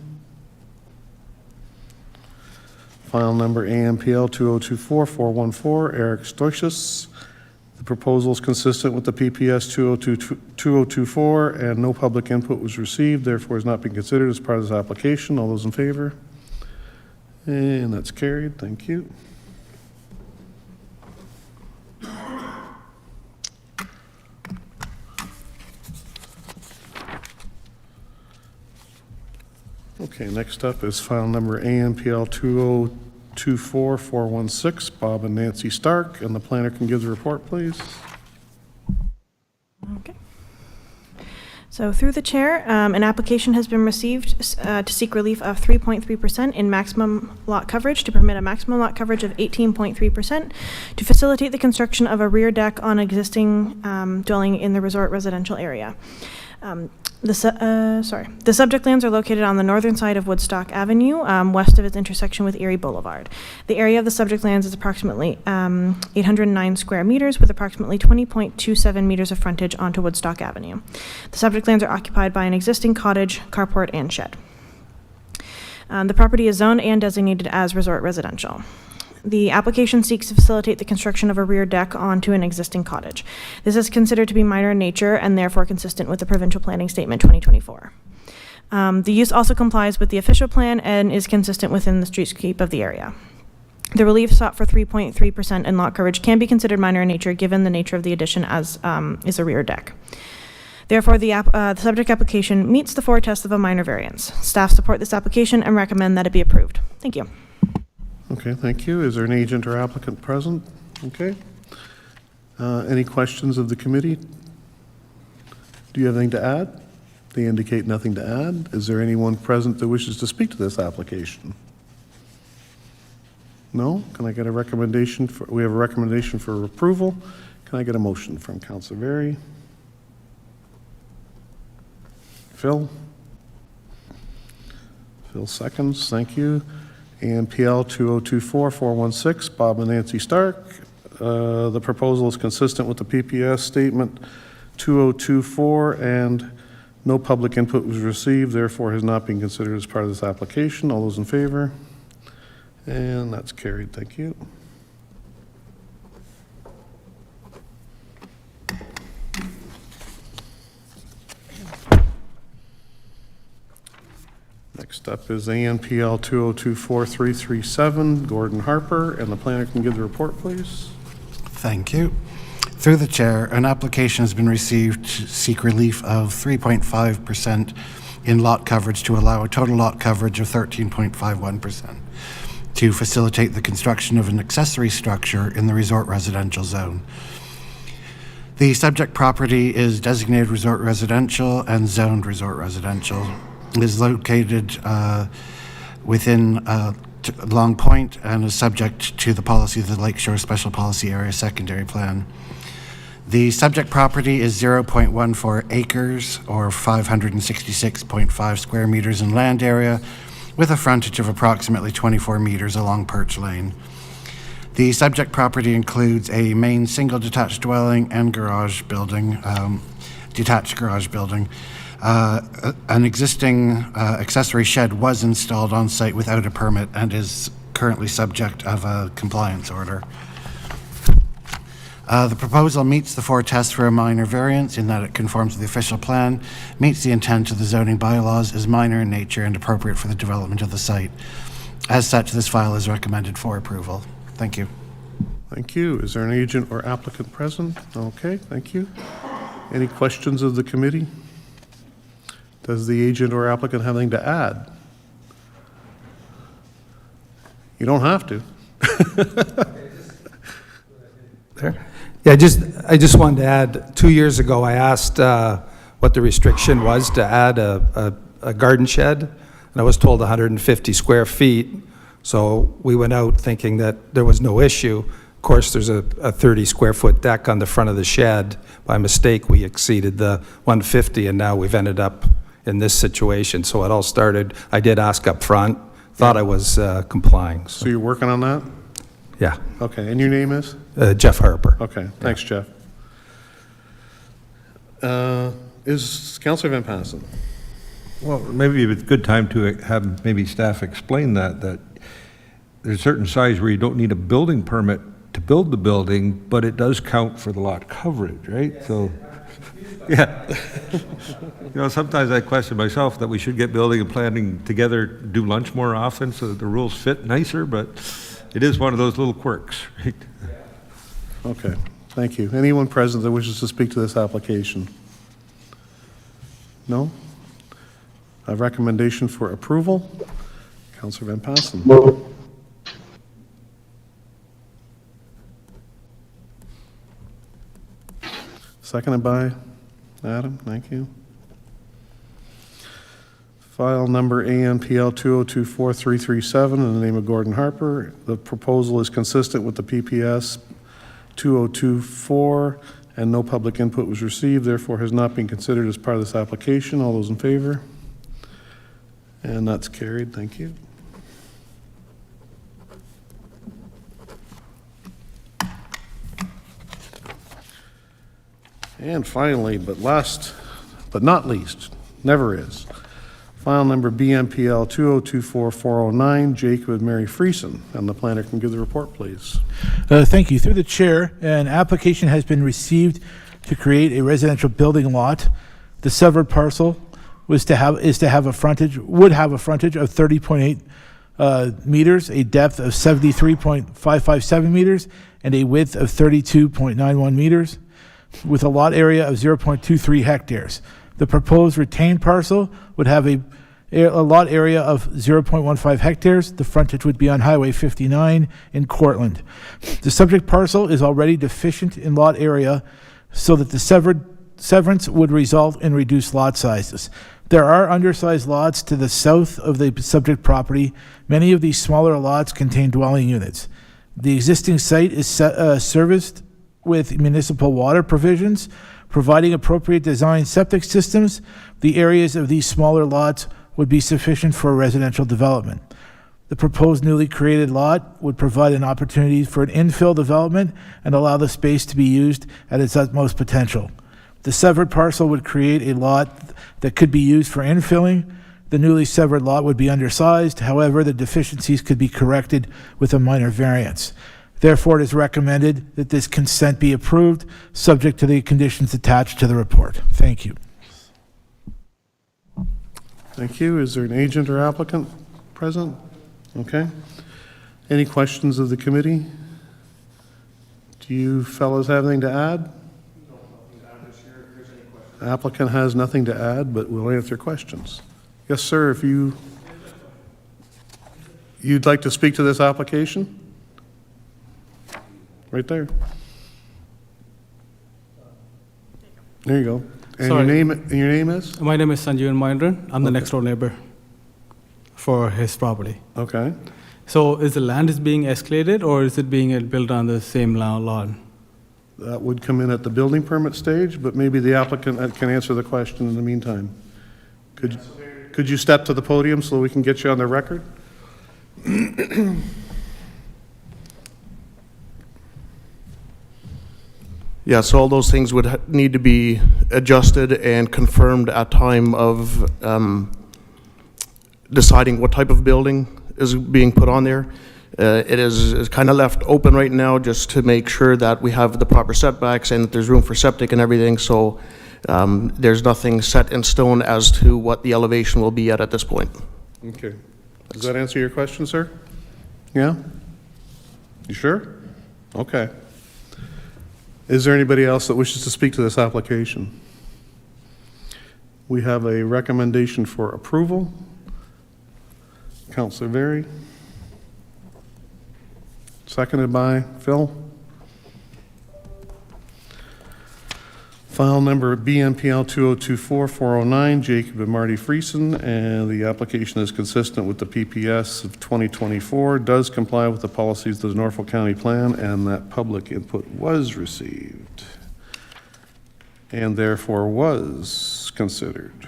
[SPEAKER 1] File number AMPL 2024-414, Eric Stoicius. The proposal is consistent with the PPS 2024, and no public input was received, therefore has not been considered as part of this application. All those in favor? And that's carried. Thank you. Okay, next up is file number AMPL 2024-416, Bob and Nancy Stark, and the planner can give the report, please.
[SPEAKER 2] Okay. So through the chair, an application has been received to seek relief of 3.3% in maximum lot coverage to permit a maximum lot coverage of 18.3% to facilitate the construction of a rear deck on existing dwelling in the resort residential area. The subject lands are located on the northern side of Woodstock Avenue, west of its intersection with Erie Boulevard. The area of the subject lands is approximately 809 square meters with approximately 20.27 meters of frontage onto Woodstock Avenue. The subject lands are occupied by an existing cottage, carport, and shed. The property is zoned and designated as resort residential. The application seeks to facilitate the construction of a rear deck onto an existing cottage. This is considered to be minor in nature and therefore consistent with the Provincial Planning Statement 2024. The use also complies with the official plan and is consistent within the streetscape of the area. The relief sought for 3.3% in lot coverage can be considered minor in nature given the nature of the addition as is a rear deck. Therefore, the subject application meets the 4 tests of a minor variance. Staff support this application and recommend that it be approved. Thank you.
[SPEAKER 1] Okay, thank you. Is there an agent or applicant present? Okay. Any questions of the committee? Do you have anything to add? They indicate nothing to add. Is there anyone present that wishes to speak to this application? No? Can I get a recommendation for, we have a recommendation for approval. Can I get a motion from Councilor Berry? Phil? Phil seconds, thank you. AMPL 2024-416, Bob and Nancy Stark. The proposal is consistent with the PPS statement 2024 and no public input was received, therefore has not been considered as part of this application. All those in favor? And that's carried, thank you. Next up is ANPL 2024-337, Gordon Harper, and the planner can give the report, please.
[SPEAKER 8] Thank you. Through the chair, an application has been received to seek relief of 3.5% in lot coverage to allow a total lot coverage of 13.51% to facilitate the construction of an accessory structure in the resort residential zone. The subject property is designated resort residential and zoned resort residential. It is located within Long Point and is subject to the policy of the Lakeshore Special Policy Area Secondary Plan. The subject property is 0.14 acres or 566.5 square meters in land area with a frontage of approximately 24 meters along Perch Lane. The subject property includes a main single detached dwelling and garage building, detached garage building. An existing accessory shed was installed on site without a permit and is currently subject of a compliance order. The proposal meets the 4 tests for a minor variance in that it conforms with the official plan, meets the intent of the zoning bylaws, is minor in nature and appropriate for the development of the site. As such, this file is recommended for approval. Thank you.
[SPEAKER 1] Thank you. Is there an agent or applicant present? Okay, thank you. Any questions of the committee? Does the agent or applicant have anything to add? You don't have to.
[SPEAKER 21] There. Yeah, I just wanted to add, 2 years ago I asked what the restriction was to add a garden shed, and I was told 150 square feet. So we went out thinking that there was no issue. Of course, there's a 30 square foot deck on the front of the shed. By mistake, we exceeded the 150, and now we've ended up in this situation. So it all started, I did ask up front, thought I was complying.
[SPEAKER 1] So you're working on that?
[SPEAKER 21] Yeah.
[SPEAKER 1] Okay, and your name is?
[SPEAKER 21] Jeff Harper.
[SPEAKER 1] Okay, thanks, Jeff. Is Councillor Van Passen?
[SPEAKER 6] Well, maybe it's a good time to have maybe staff explain that there's a certain size where you don't need a building permit to build the building, but it does count for the lot coverage, right? So, yeah. You know, sometimes I question myself that we should get building and planning together, do lunch more often so that the rules fit nicer, but it is one of those little quirks, right?
[SPEAKER 1] Okay, thank you. Anyone present that wishes to speak to this application? No? A recommendation for approval? Councillor Van Passen.
[SPEAKER 20] Move.
[SPEAKER 1] Seconded by Adam, thank you. File number ANPL 2024337 in the name of Gordon Harper. The proposal is consistent with the PPS 2024 and no public input was received, therefore has not been considered as part of this application. All those in favor? And that's carried, thank you. And finally, but last but not least, never is, file number BMPL 2024409, Jacob and Mary Friesen. And the planner can give the report, please.
[SPEAKER 14] Thank you. Through the chair, an application has been received to create a residential building lot. The severed parcel would have a frontage of 30.8 meters, a depth of 73.557 meters, and a width of 32.91 meters, with a lot area of 0.23 hectares. The proposed retained parcel would have a lot area of 0.15 hectares. The frontage would be on Highway 59 in Cortland. The subject parcel is already deficient in lot area, so that the severance would result in reduced lot sizes. There are undersized lots to the south of the subject property. Many of these smaller lots contain dwelling units. The existing site is serviced with municipal water provisions, providing appropriate design septic systems. The areas of these smaller lots would be sufficient for residential development. The proposed newly created lot would provide an opportunity for an infill development and allow the space to be used at its utmost potential. The severed parcel would create a lot that could be used for infilling. The newly severed lot would be undersized. However, the deficiencies could be corrected with a minor variance. Therefore, it is recommended that this consent be approved, subject to the conditions attached to the report. Thank you.
[SPEAKER 1] Thank you. Is there an agent or applicant present? Okay. Any questions of the committee? Do you fellows have anything to add? The applicant has nothing to add, but we'll answer questions. Yes, sir, if you'd like to speak to this application? Right there. There you go. And
[SPEAKER 4] Sorry.
[SPEAKER 1] your name is?
[SPEAKER 4] My name is Sanjeevan Mahindran. I'm the next door neighbor for his property.
[SPEAKER 1] Okay.
[SPEAKER 4] So is the land is being escalated or is it being built on the same lot?
[SPEAKER 1] That would come in at the building permit stage, but maybe the applicant can answer the question in the meantime. Could you step to the podium so we can get you on the record?
[SPEAKER 22] Yes, all those things would need to be adjusted and confirmed at time of deciding what type of building is being put on there. It is kind of left open right now just to make sure that we have the proper setbacks and that there's room for septic and everything. So there's nothing set in stone as to what the elevation will be at this point.
[SPEAKER 1] Okay. Does that answer your question, sir? Yeah? You sure? Okay. Is there anybody else that wishes to speak to this application? We have a recommendation for approval. Councillor Very. Seconded by Phil. File number BMPL 2024409, Jacob and Marty Friesen, and the application is consistent with the PPS of 2024, does comply with the policies of the Norfolk County Plan, and that public input was received and therefore was considered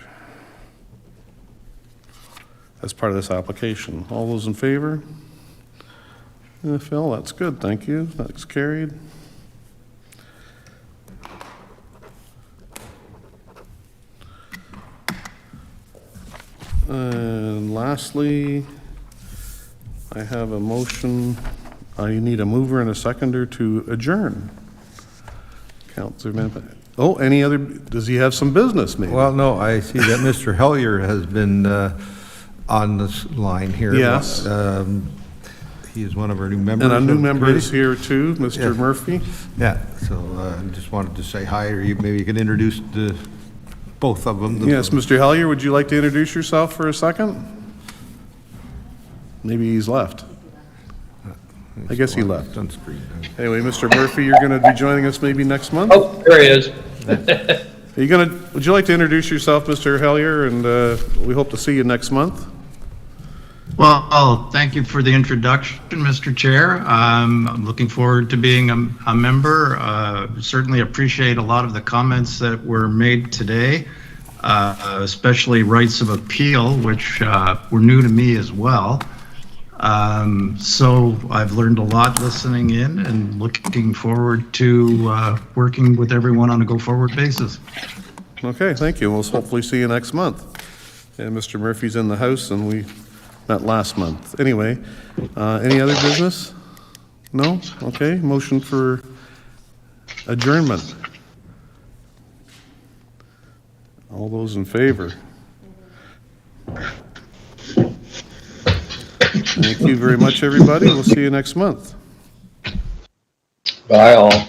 [SPEAKER 1] as part of this application. All those in favor? Phil, that's good, thank you. That's carried. And lastly, I have a motion, I need a mover and a seconder to adjourn. Counselor Mann. Oh, any other, does he have some business maybe?
[SPEAKER 6] Well, no, I see that Mr. Hellier has been on this line here.
[SPEAKER 1] Yes.
[SPEAKER 6] He is one of our new members.
[SPEAKER 1] And a new
[SPEAKER 6] of the
[SPEAKER 1] member is
[SPEAKER 6] committee.
[SPEAKER 1] here too, Mr.
[SPEAKER 6] Yeah.
[SPEAKER 1] Murphy.
[SPEAKER 6] Yeah, so I just wanted to say hi, or maybe you can introduce both of them.
[SPEAKER 1] Yes, Mr. Hellier, would you like to introduce yourself for a second? Maybe he's left. I guess he left.
[SPEAKER 6] On screen.
[SPEAKER 1] Anyway, Mr. Murphy, you're going to be joining us maybe next month?
[SPEAKER 9] Oh, there he is.
[SPEAKER 1] Are you going to, would you like to introduce yourself, Mr. Hellier, and we hope to see you next month?
[SPEAKER 3] Well, thank you for the introduction, Mr. Chair. I'm looking forward to being a member. Certainly appreciate a lot of the comments that were made today, especially rights of appeal, which were new to me as well. So I've learned a lot listening in and looking forward to working with everyone on a go-forward basis.
[SPEAKER 1] Okay, thank you. We'll hopefully see you next month. And Mr. Murphy's in the house, and we met last month. Anyway, any other business? No? Okay, motion for adjournment. All those in favor? Thank you very much, everybody. We'll see you next month.
[SPEAKER 9] Bye all.